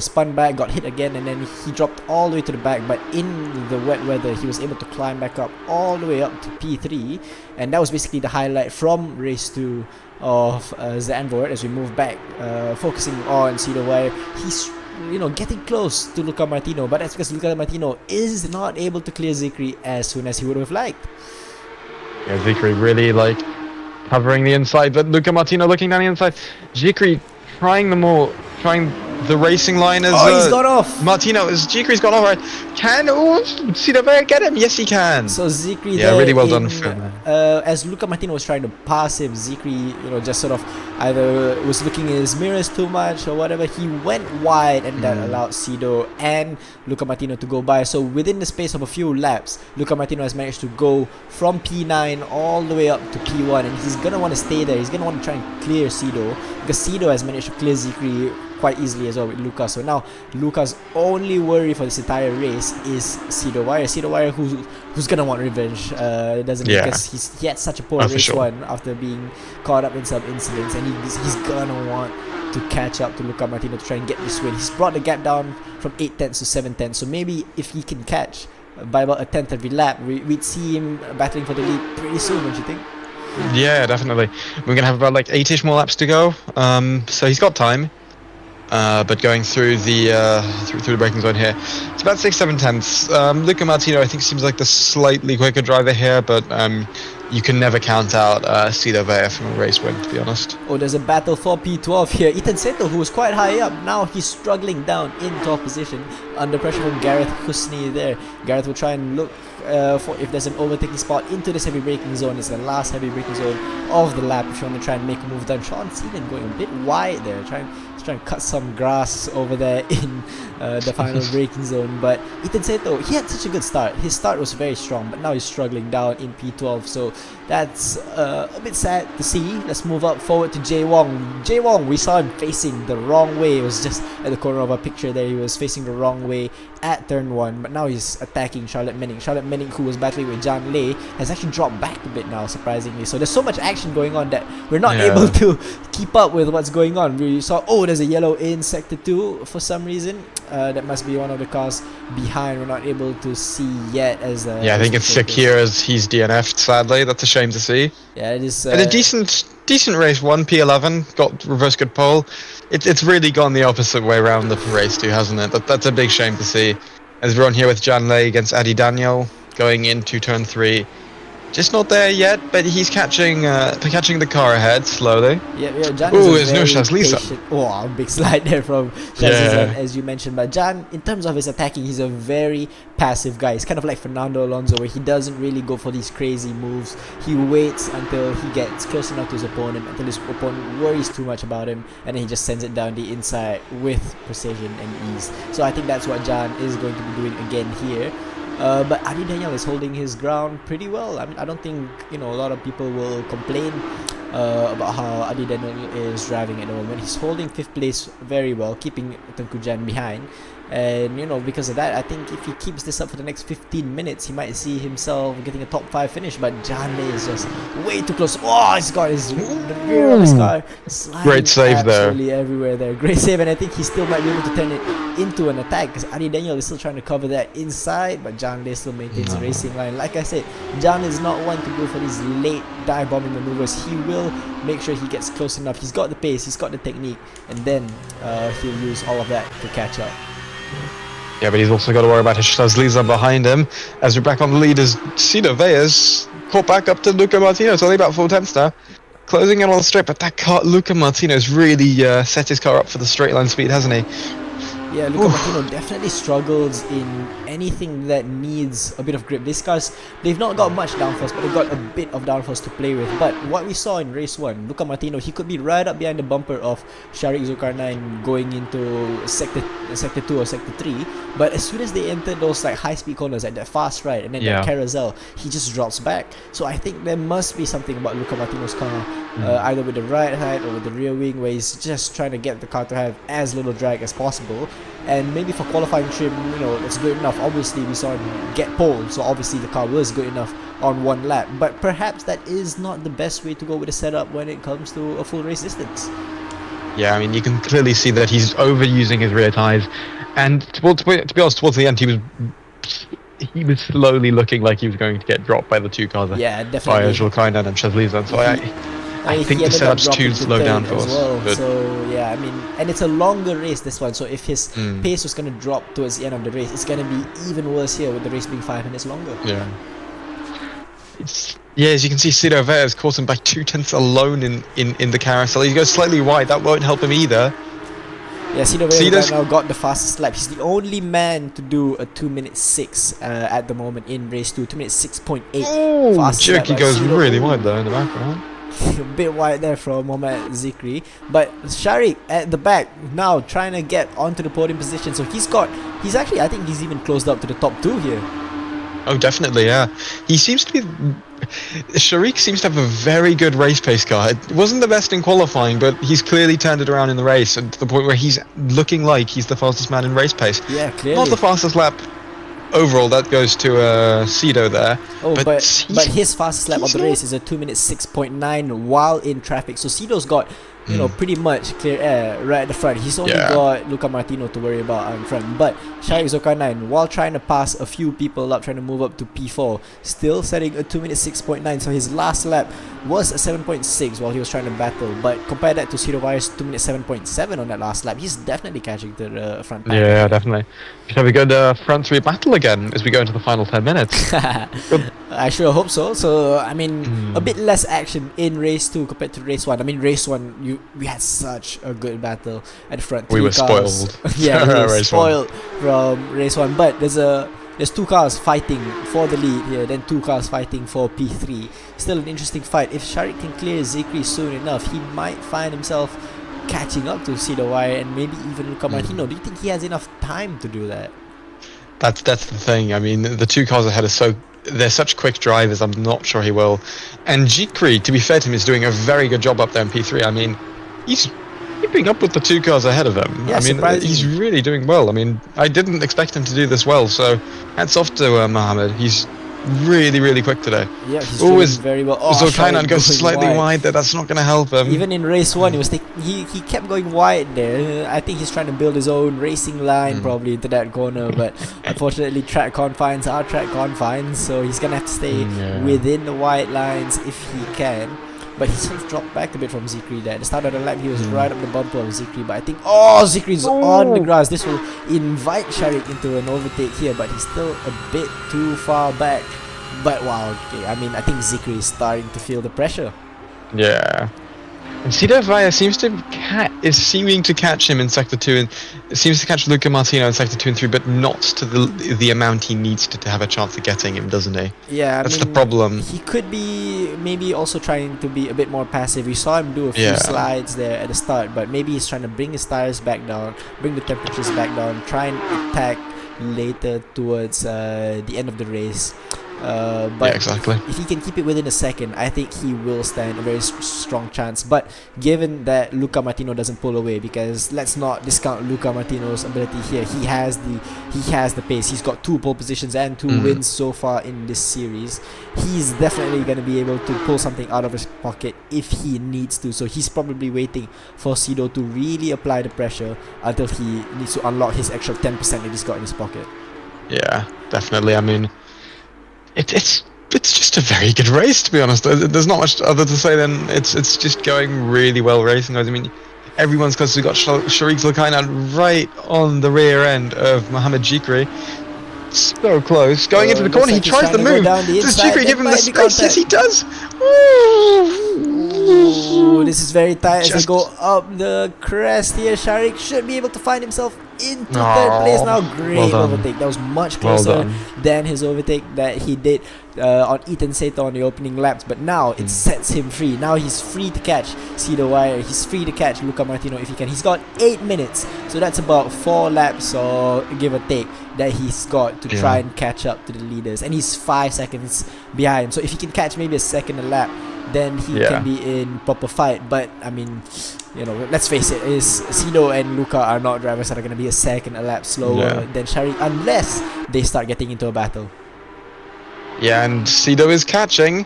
spun back, got hit again, and then he dropped all the way to the back. But in the wet weather, he was able to climb back up all the way up to P3, and that was basically the highlight from race 2 of Zandvoort. As we move back, focusing on Cedar Wire, he's getting close to Luca Martino, but that's because Luca Martino is not able to clear Zikri as soon as he would have liked. Yeah, Zikri really covering the inside, but Luca Martino looking down the inside. Zikri trying the racing line as he's got off. Zikri's got off. Right? Can Cedar Wire get him? Yes, he can. So Zikri, really well done for him. As Luca Martino was trying to pass him, Zikri, just sort of either was looking in his mirrors too much or whatever. He went wide, and that allowed Cido and Luca Martino to go by. So within the space of a few laps, Luca Martino has managed to go from P9 all the way up to P1, and he's gonna want to stay there. He's gonna want to try and clear Cido, because Cido has managed to clear Zikri quite easily as well with Luca. So now Luca's only worry for this entire race is Cedar Wire, who's gonna want revenge, because he had such a poor race 1 after being caught up in some incidents, and he's gonna want to catch up to Luca Martino to try and get this win. He's brought the gap down from 8 tenths to 7 tenths, so maybe if he can catch by about a tenth every lap, we'd see him battling for the lead pretty soon, don't you think? Yeah, definitely. We're gonna have about like 8ish more laps to go, so he's got time. But going through the through the braking zone here, it's about 6-7 tenths. Luca Martino, I think, seems like the slightly quicker driver here, but you can never count out Cedar Wire from a race win, to be honest. Oh, there's a battle for P12 here. Ethan Seto, who was quite high up, now he's struggling down in 12th position under pressure from Gareth Husni there. Gareth will try and look for if there's an overtaking spot into this heavy braking zone. It's the last heavy braking zone of the lap if you want to try and make a move done. Sean Seaton going a bit wide there, trying to cut some grass over there in the final braking zone. But Ethan Seto, he had such a good start. His start was very strong, but now he's struggling down in P12, so that's a bit sad to see. Let's move up forward to Jay Wong. Jay Wong, we saw him facing the wrong way. It was just at the corner of our picture there. He was facing the wrong way at turn 1, but now he's attacking Charlotte Menning. Charlotte Menning, who was battling with John Lay, has actually dropped back a bit now, surprisingly. So there's so much action going on that we're not able to keep up with what's going on. We saw, there's a yellow in sector 2 for some reason. That must be one of the cars behind. We're not able to see yet as I think it's Shakir as he's DNF'd, sadly. That's a shame to see. Yeah, it is. And a decent race 1, P11, got reverse good pole. It's really gone the opposite way around the race 2, hasn't it? That's a big shame to see. As we're on here with Jan Lay against Adi Daniel, going into turn 3. Just not there yet, but he's catching the car ahead slowly. Yeah, Jan is no Shazlisa. Oh, big slide there from Shazlisa, as you mentioned. But Jan, in terms of his attacking, he's a very passive guy. He's kind of like Fernando Alonso, where he doesn't really go for these crazy moves. He waits until he gets close enough to his opponent, until his opponent worries too much about him, and then he just sends it down the inside with precision and ease. So I think that's what Jan is going to be doing again here. But Adi Daniel is holding his ground pretty well. I mean, I don't think a lot of people will complain about how Adi Daniel is driving at the moment. He's holding 5th place very well, keeping Tengku Jan behind. And because of that, I think if he keeps this up for the next 15 minutes, he might see himself getting a top 5 finish. But Jan Lay is just way too close. Oh, he's got the rear of his car sliding. Great save there. Absolutely everywhere there. Great save, and I think he still might be able to turn it into an attack, because Adi Daniel is still trying to cover that inside, but Jan Lay still maintains the racing line. Like I said, Jan is not one to go for these late dive bombing maneuvers. He will make sure he gets close enough. He's got the pace, he's got the technique, and then he'll use all of that to catch up. Yeah, but he's also got to worry about his Shazliza behind him. As we're back on the lead, as Cedar Veya's caught back up to Luca Martino. It's only about 4 tenths now. Closing in on the straight, but that car, Luca Martino's really set his car up for the straight line speed, hasn't he? Yeah, Luca Martino definitely struggles in anything that needs a bit of grip. These cars, they've not got much downforce, but they've got a bit of downforce to play with. But what we saw in race 1, Luca Martino, he could be right up behind the bumper of Sharik Zulkarnain going into sector 2 or sector 3. But as soon as they enter those like high-speed corners at that fast right and then that carousel, he just drops back. So I think there must be something about Luca Martino's car, either with the right side or with the rear wing, where he's just trying to get the car to have as little drag as possible. And maybe for qualifying trim, you know, it's good enough. Obviously we saw him get pole, so obviously the car was good enough on one lap, but perhaps that is not the best way to go with the setup when it comes to a full race distance. Yeah, I mean, you can clearly see that he's overusing his rear tyres, and to be honest, towards the end he was slowly looking like he was going to get dropped by the two cars. Yeah, definitely. By Zulkarnain and Chazlizan, so I think the setup's too slow down for us. Well. So yeah, I mean, and it's a longer race, this one, so if his pace was going to drop towards the end of the race, it's going to be even worse here with the race being 5 minutes longer. Yeah. Yeah, as you can see, Cito Vea has caught him by 2/10 alone in the carousel. He goes slightly wide, that won't help him either. Yeah, Cito Vea right now got the fastest lap. He's the only man to do a 2:06 at the moment in race 2. 2:06.8. Oh, Jerky goes really wide though in the background. A bit wide there from Mohamed Zikri, but Sharik at the back now trying to get onto the podium position. So he's actually, I think he's even closed up to the top 2 here. Oh, definitely, yeah. He seems to be. Sharik seems to have a very good race pace car. It wasn't the best in qualifying, but he's clearly turned it around in the race, and to the point where he's looking like he's the fastest man in race pace. Yeah, clearly. Not the fastest lap overall, that goes to Cedo there. Oh, but his fastest lap of the race is a 2:06.9 while in traffic. So Cedo's got, you know, pretty much clear air right at the front. He's only got Luca Martino to worry about in front. But Sharik Zulkarnain, while trying to pass a few people up, trying to move up to P4, still setting a 2:06.9. So his last lap was a 7.6 while he was trying to battle. But compare that to Cito Vea's 2:07.7 on that last lap, he's definitely catching to the front pack. Yeah, definitely. Should have a good front 3 battle again as we go into the final 10 minutes. I sure hope so. So, I mean, a bit less action in race 2 compared to race 1. I mean, race 1, we had such a good battle at the front. We were spoiled. Yeah, we were spoiled from race 1. But there's 2 cars fighting for the lead here, then 2 cars fighting for P3. Still an interesting fight. If Sharik can clear Zikri soon enough, he might find himself catching up to Cito Vea and maybe even Luca Martino. Do you think he has enough time to do that? That's the thing. I mean, the 2 cars ahead are they're such quick drivers. I'm not sure he will. And Zikri, to be fair to him, is doing a very good job up there in P3. I mean, he's keeping up with the 2 cars ahead of him. Yeah, I mean, he's really doing well. I mean, I didn't expect him to do this well. So hats off to Mohamed. He's really, really quick today. Yeah, he's doing very well. Oh, Zulkarnain goes slightly wide there. That's not going to help him. Even in race 1, he kept going wide there. I think he's trying to build his own racing line probably into that corner. But unfortunately, track confines are track confines. So he's going to have to stay within the white lines if he can. But he sort of dropped back a bit from Zikri there. At the start of the lap, he was right up the bumper of Zikri. But I think, Zikri's on the grass. This will invite Sharik into an overtake here. But he's still a bit too far back. But wow, okay. I mean, I think Zikri is starting to feel the pressure. Yeah. And Cito Vea is seeming to catch him in Sector 2, and it seems to catch Luca Martino in Sector 2 and 3, but not to the amount he needs to have a chance of getting him, doesn't he? Yeah, that's the problem. He could be maybe also trying to be a bit more passive. We saw him do a few slides there at the start, but maybe he's trying to bring his tires back down, bring the temperatures back down, try and attack later towards the end of the race. But exactly. If he can keep it within a second, I think he will stand a very strong chance. But given that Luca Martino doesn't pull away, because let's not discount Luca Martino's ability here. He has the pace. He's got 2 pole positions and 2 wins so far in this series. He's definitely going to be able to pull something out of his pocket if he needs to. So he's probably waiting for Cedo to really apply the pressure until he needs to unlock his extra 10% that he's got in his pocket. Yeah, definitely. I mean, it's just a very good race, to be honest. There's not much other to say than it's just going really well racing. I mean, everyone's close. We've got Sharik Zulkarnain right on the rear end of Mohamed Zikri. So close. Going into the corner, he tries the move. Does Zikri give him the space? Yes, he does. Ooh. Ooh, this is very tight as they Just- go up the crest here. Sharik should be able to find himself into Oh, third place now. Great well done. overtake. That was much Well closer done. than his overtake that he did on Ethan Sato on the opening laps. But now it sets him free. Now he's free to catch Cedar Wire. He's free to catch Luca Martino if he can. He's got 8 minutes. So that's about 4 laps or give or take that he's got to try and catch up to the leaders. And he's 5 seconds behind. So if he can catch maybe a second a lap, then he can be in proper fight. But I mean, you know, let's face it, Sido and Luca are not drivers that are going to be a second a lap slower than Sharik unless they start getting into a battle. Yeah, and Sido is catching.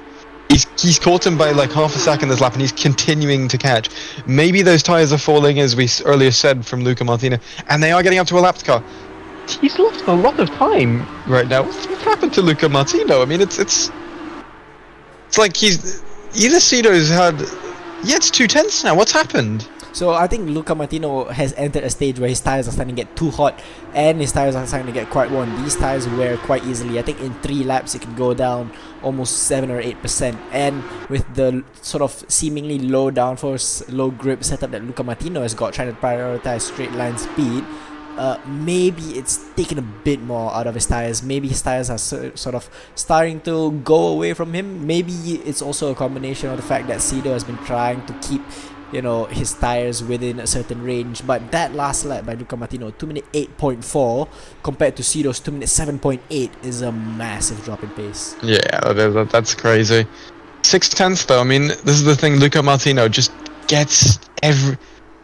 He's caught him by like half a second this lap, and he's continuing to catch. Maybe those tyres are falling, as we earlier said, from Luca Martino, and they are getting up to a lap car. He's lost a lot of time right now. What's happened to Luca Martino? I mean, it's like he's either Sido's had. Yeah, it's 2/10 now. What's happened? So I think Luca Martino has entered a stage where his tires are starting to get too hot and his tires are starting to get quite worn. These tires wear quite easily. I think in 3 laps it can go down almost 7 or 8%. And with the sort of seemingly low downforce, low grip setup that Luca Martino has got, trying to prioritize straight line speed, maybe it's taken a bit more out of his tires. Maybe his tires are sort of starting to go away from him. Maybe it's also a combination of the fact that Sido has been trying to keep, you know, his tires within a certain range. But that last lap by Luca Martino, 2-minute 8.4 compared to Sido's 2-minute 7.8 is a massive drop in pace. Yeah, that's crazy. 6/10 though. I mean, this is the thing. Luca Martino just gets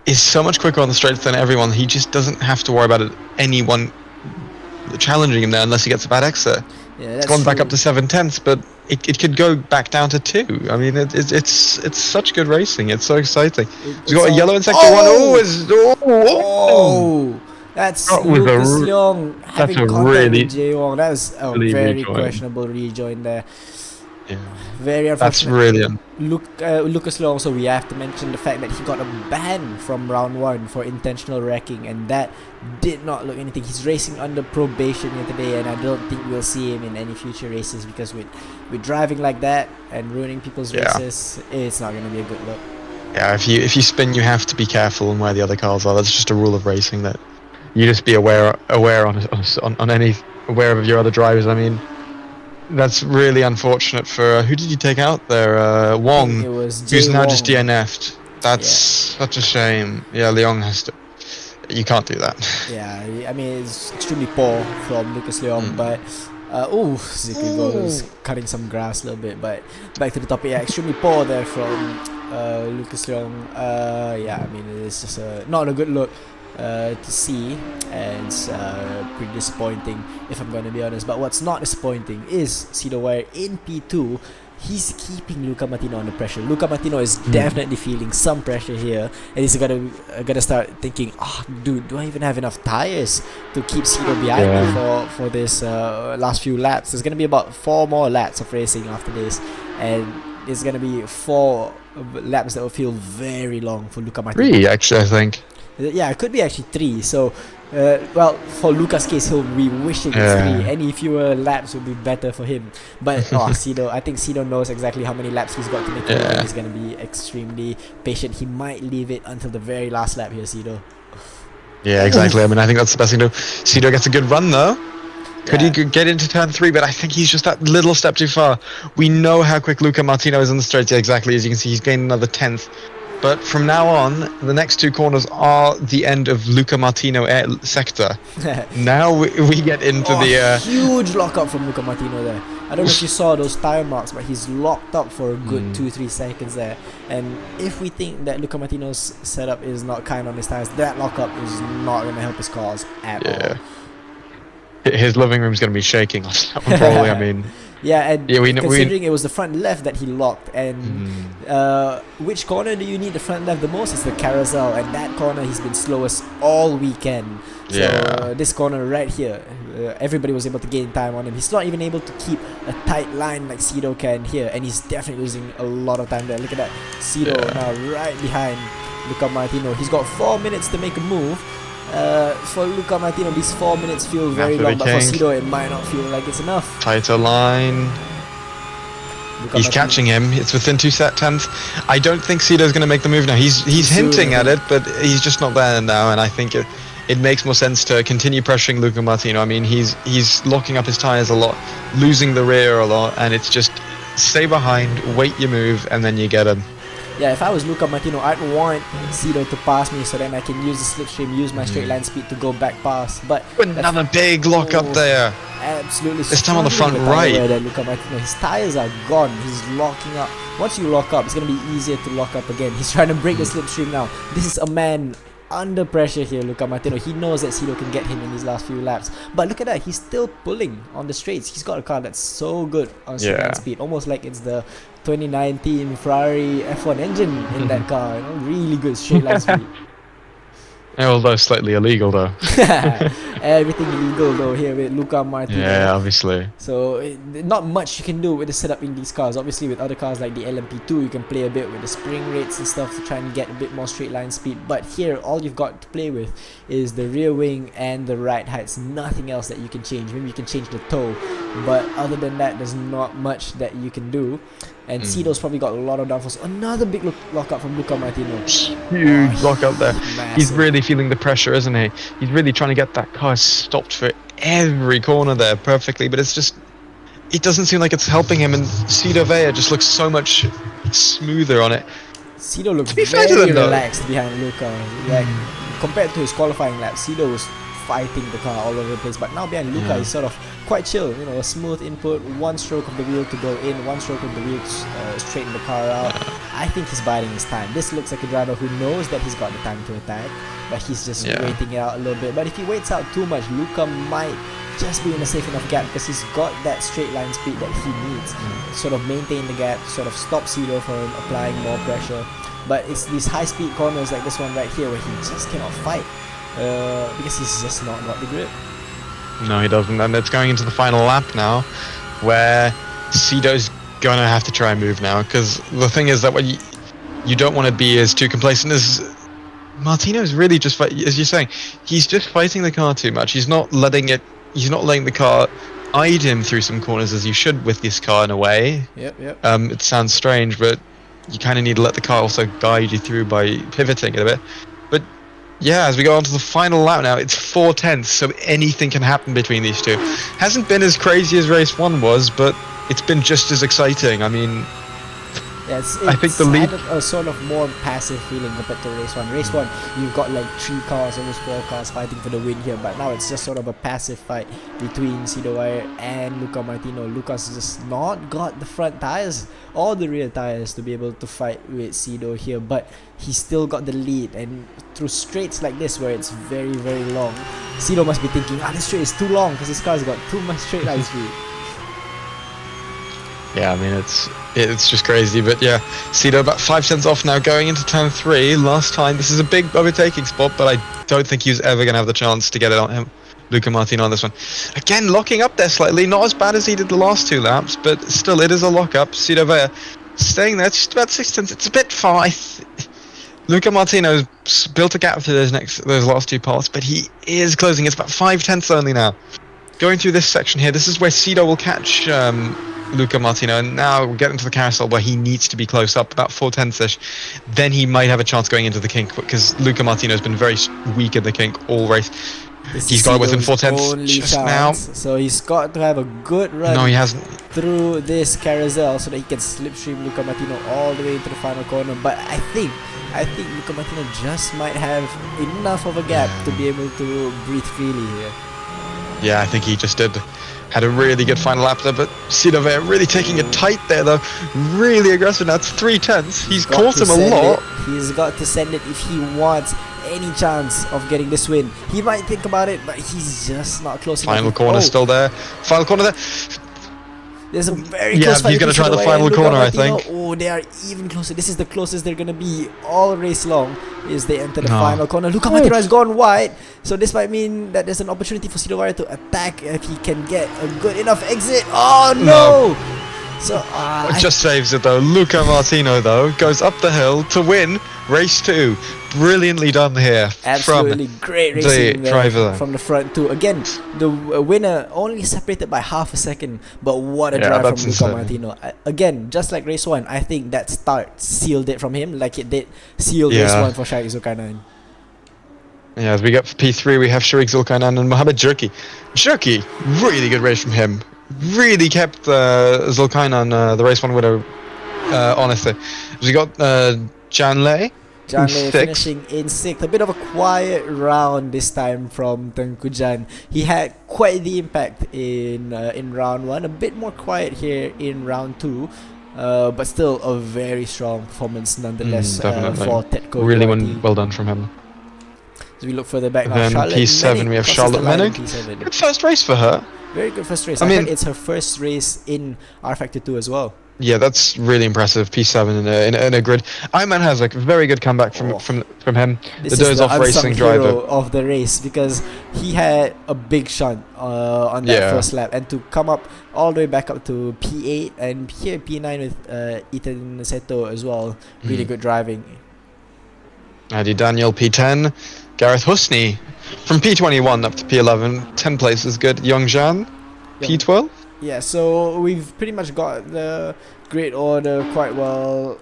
is so much quicker on the straights than everyone. He just doesn't have to worry about anyone challenging him there unless he gets a bad exit. Yeah, It's gone back up to 7/10, but it could go back down to 2. I mean, it's such good racing. It's so exciting. He's got a yellow in sector 1. That's With Lucas a Leong having a contact really- with Jae Wong. That was a really very rejoin. questionable rejoin there. Yeah, Very that's unfortunate. brilliant. Lucas Leong, also we have to mention the fact that he got a ban from round 1 for intentional wrecking, and that did not look anything. He's racing under probation here today, and I don't think we'll see him in any future races, because with driving like that and ruining people's races, it's not going to be a good look. Yeah, if you spin, you have to be careful on where the other cars are. That's just a rule of racing, that you just be aware on any aware of your other drivers. I mean, that's really unfortunate for who did you take out there? Wong, It was who's Jae now Wong. just DNF'd. That's such a shame. Yeah, Leong has to. You can't do that. Yeah, I mean, it's extremely poor from Lucas Leong, but Ziki goes cutting some grass a little bit. But back to the topic, extremely poor there from Lucas Leong. I mean, it's just not a good look to see, and it's pretty disappointing if I'm going to be honest. But what's not disappointing is Sido Wire in P2. He's keeping Luca Martino under pressure. Luca Martino is definitely feeling some pressure here, and he's gonna start thinking, dude, do I even have enough tires to keep Sido behind me for this last few laps? There's gonna be about 4 more laps of racing after this, and it's gonna be 4 laps that will feel very long for Luca Martino. 3, actually, I think. Yeah, it could be actually 3. So, well, for Luca's case, he'll be wishing it's 3. Any fewer laps would be better for him. But Sido, I think Sido knows exactly how many laps he's got to make it. And he's gonna be extremely patient. He might leave it until the very last lap here, Sido. Yeah, exactly. I mean, I think that's the best thing to do. Sido gets a good run though. Could he get into turn 3? But I think he's just that little step too far. We know how quick Luca Martino is on the straight. Yeah, exactly. As you can see, he's gained another 10th. But from now on, the next 2 corners are the end of Luca Martino sector. Now we get into the... huge lockup from Luca Martino there. I don't know if you saw those tire marks, but he's locked up for a good 2-3 seconds there. And if we think that Luca Martino's setup is not kind on his tires, that lockup is not going to help his cause at all. His living room's going to be shaking on that one, probably. I mean... Yeah, and considering it was the front left that he locked, and which corner do you need the front left the most? It's the carousel, and that corner he's been slowest all weekend. So this corner right here, everybody was able to gain time on him. He's not even able to keep a tight line like Sido can here, and he's definitely losing a lot of time there. Look at that, Sido now right behind Luca Martino. He's got 4 minutes to make a move. For Luca Martino, these 4 minutes feel very long, but for Sido, it might not feel like it's enough. Tighter line. He's catching him. It's within 2/10. I don't think Cito's going to make the move now. He's hinting at it, but he's just not there now. And I think it makes more sense to continue pressuring Luca Martino. I mean, he's locking up his tires a lot, losing the rear a lot, and it's just stay behind, wait your move, and then you get him. Yeah, if I was Luca Martino, I'd want Cito to pass me so then I can use the slipstream, use my straight line speed to go back past. But another big lock up there. Absolutely. This time on the front right. Luca Martino, his tires are gone. He's locking up. Once you lock up, it's gonna be easier to lock up again. He's trying to break the slipstream now. This is a man under pressure here, Luca Martino. He knows that Cito can get him in these last few laps. But look at that, he's still pulling on the straights. He's got a car that's so good on straight line speed, almost like it's the 2019 Ferrari F1 engine in that car. You know, really good straight line speed. Although slightly illegal though. Everything illegal though here with Luca Martino. Yeah, obviously. So not much you can do with the setup in these cars. Obviously with other cars like the LMP2 you can play a bit with the spring rates and stuff to try and get a bit more straight line speed. But here all you've got to play with is the rear wing and the ride heights. Nothing else that you can change. Maybe you can change the toe, but other than that there's not much that you can do. And Cito's probably got a lot of downforce. Another big lock up from Luca Martino. Huge lock up there. Massive. He's really feeling the pressure, isn't he? He's really trying to get that car stopped for every corner there perfectly, but it's just, it doesn't seem like it's helping him, and Cito Vea just looks so much smoother on it. Cito looks be fair very to them, though. relaxed behind Luca. Like, compared to his qualifying lap, Cito was fighting the car all over the place, but now behind Luca he's sort of quite chill, you know, a smooth input, one stroke of the wheel to go in, one stroke of the wheel to straighten the car out. I think he's biding his time. This looks like a driver who knows that he's got the time to attack, but he's just waiting it out a little bit. But if he waits out too much, Luca might just be in a safe enough gap because he's got that straight line speed that he needs. Sort of maintain the gap, sort of stop Cito from applying more pressure. But it's these high speed corners like this one right here where he just cannot fight. Because he's just not got the grip. No, he doesn't, and it's going into the final lap now, where Cito's gonna have to try and move now, because the thing is that when you don't want to be as too complacent as Martino's really just as you're saying, he's just fighting the car too much. He's not letting the car guide him through some corners as you should with this car in a way. Yep. It sounds strange, but you kind of need to let the car also guide you through by pivoting it a bit. But yeah, as we go on to the final lap now, it's 4/10, so anything can happen between these two. Hasn't been as crazy as race 1 was, but it's been just as exciting. I mean, I think the lead had a sort of more passive feeling compared to race 1. Race 1, you've got like 3 cars, almost 4 cars fighting for the win here, but now it's just sort of a passive fight between Cito Vea and Luca Martino. Luca's just not got the front tires or the rear tires to be able to fight with Cito here, but he's still got the lead, and through straights like this where it's very, very long, Cito must be thinking, this straight is too long because his car's got too much straight line speed. Yeah, I mean, it's just crazy, but yeah, Cito about 5 cents off now going into turn 3. Last time, this is a big overtaking spot, but I don't think he was ever going to have the chance to get it on him. Luca Martino on this one. Again, locking up there slightly, not as bad as he did the last 2 laps, but still, it is a lock-up. Cito Vea staying there, just about 6 tenths. It's a bit far. Luca Martino's built a gap through those last 2 parts, but he is closing. It's about 5 tenths only now. Going through this section here, this is where Cito will catch Luca Martino, and now we're getting to the carousel where he needs to be close up, about 4 tenths-ish. Then he might have a chance going into the kink, because Luca Martino has been very weak in the kink all race. He's got it within 4 tenths just now. So he's got to have a good run. No, he hasn't. Through this carousel so that he can slipstream Luca Martino all the way into the final corner. But I think Luca Martino just might have enough of a gap to be able to breathe freely here. Yeah, I think he just did. Had a really good final lap there, but Cito Vea really taking it tight there though. Really aggressive now. It's 3 tenths. He's caught him a lot. He's got to send it if he wants any chance of getting this win. He might think about it, but he's just not close enough. Final corner still there. Final corner there. There's a very close fight. He's going to try the final corner, I think. Oh, they are even closer. This is the closest they're going to be all race long, is they enter the final corner. Luca Martino has gone wide, so this might mean that there's an opportunity for Cito Vea to attack if he can get a good enough exit. Oh no! So Just saves it though. Luca Martino though goes up the hill to win race 2. Brilliantly done here absolutely from great the racing there driver. from the front too. Again, the winner only separated by half a second, but what a Yeah, drive from that's Luca insane. Martino. Again, just like race 1, I think that start sealed it from him, like it did seal race 1 for Shaik Zulkarnain. Yeah, as we get for P3, we have Sharik Zulkarnain and Mohamed Jerky. Jerky, really good race from him. Really kept Zulkarnain, the race 1 winner, honestly. We got Janlei, Janlei who's 6th. finishing in 6th. A bit of a quiet round this time from Tengku Jan. He had quite the impact in round 1. A bit more quiet here in round 2. But still a very strong performance nonetheless for Tetko Really Duarte. well done from him. As we look further back now, Then Charlotte P7 we have crosses Charlotte the line in Menig. P7. Good first race for her. Very good first race. I I mean- heard it's her first race in R Factor 2 as well. Yeah, that's really impressive. P7 in a grid. Ironman has like a very good comeback from him. This The is doors the off unsung racing hero driver. of the race because he had a big shunt on that Yeah. first lap, and to come up all the way back up to P8 and here P9 with Ethan Seto as well. Really good driving. Adi Daniel P10. Gareth Husney from P21 up to P11. 10 places good. Yongzhan P12. Yeah, so we've pretty much got the grid order quite well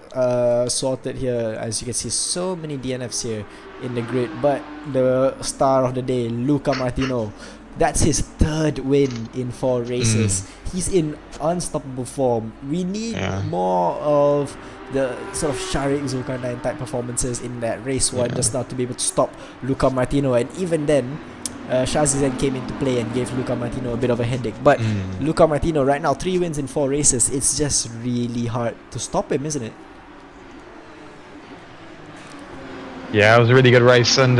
sorted here. As you can see, so many DNFs here in the grid. But the star of the day, Luca Martino, that's his 3rd win in 4 races. He's in unstoppable form. We need more of the sort of Sharik Zulkarnain type performances in that race 1 just now to be able to stop Luca Martino. And even then, Shazizan came into play and gave Luca Martino a bit of a headache. But Luca Martino right now, 3 wins in 4 races. It's just really hard to stop him, isn't it? Yeah, it was a really good race, and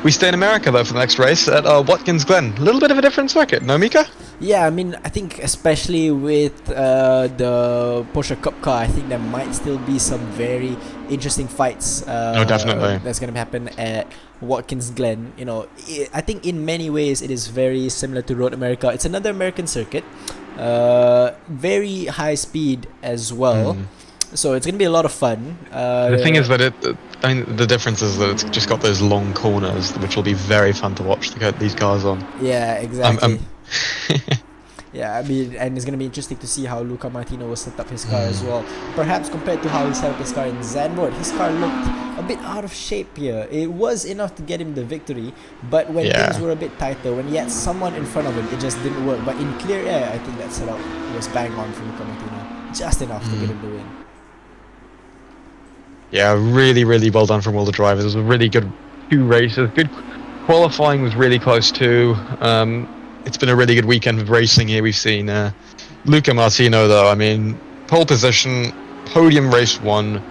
we stay in America though for the next race at Watkins Glen. A little bit of a different circuit, no, Mika? Yeah, I mean, I think especially with the Porsche Cup car, I think there might still be some very interesting fights. Definitely. That's going to happen at Watkins Glen. You know, I think in many ways it is very similar to Road America. It's another American circuit, very high speed as well. So it's going to be a lot of fun. The thing is that the difference is that it's just got those long corners, which will be very fun to watch to get these cars on. Yeah, exactly. Yeah, I mean, and it's going to be interesting to see how Luca Martino will set up his car as well. Perhaps compared to how he set up his car in Zandvoort, his car looked a bit out of shape here. It was enough to get him the victory, but when things were a bit tighter, when he had someone in front of him, it just didn't work. But in clear air, I think that setup was bang on for Luca Martino. Just enough to get him the win. Yeah, really, really well done from all the drivers. It was a really good 2 races. Good qualifying was really close too. It's been a really good weekend of racing here. We've seen Luca Martino though. I mean, pole position, podium race 1,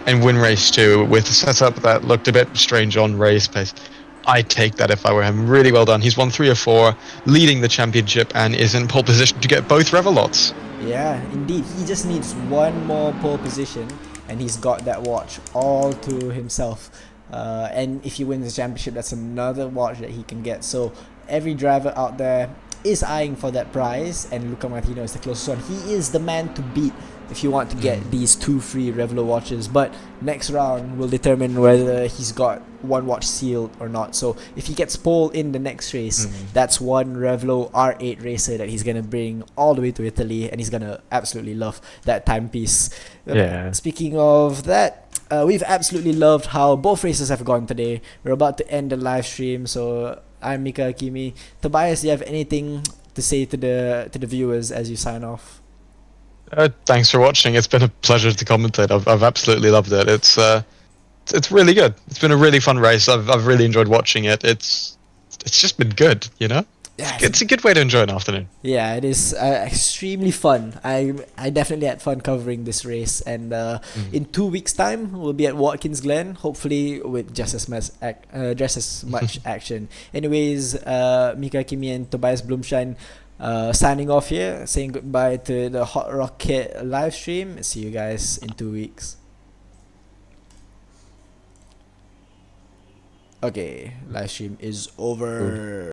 and win race 2 with a setup that looked a bit strange on race pace. I'd take that if I were him. Really well done. He's won 3 or 4, leading the championship, and is in pole position to get both Revolots. Yeah, indeed. He just needs one more pole position, and he's got that watch all to himself. And if he wins the championship, that's another watch that he can get. So every driver out there is eyeing for that prize, and Luca Martino is the closest one. He is the man to beat if you want to get these 2 free Revlo watches. But next round will determine whether he's got one watch sealed or not. So if he gets pole in the next race, that's one Revlo R8 racer that he's gonna bring all the way to Italy, and he's gonna absolutely love that timepiece. Yeah. Speaking of that, we've absolutely loved how both races have gone today. We're about to end the live stream, so I'm Mika Akimi. Tobias, do you have anything to say to the viewers as you sign off? Thanks for watching. It's been a pleasure to commentate. I've absolutely loved it. It's really good. It's been a really fun race. I've really enjoyed watching it. It's just been good, you know? Yeah, It's a good way to enjoy an afternoon. Yeah, it is extremely fun. I definitely had fun covering this race, and in 2 weeks' time we'll be at Watkins Glen, hopefully with just as much action. Anyways, Mika Kimi and Tobias Blumschein signing off here, saying goodbye to the Hot Rocket live stream. See you guys in 2 weeks. Okay, live stream is over.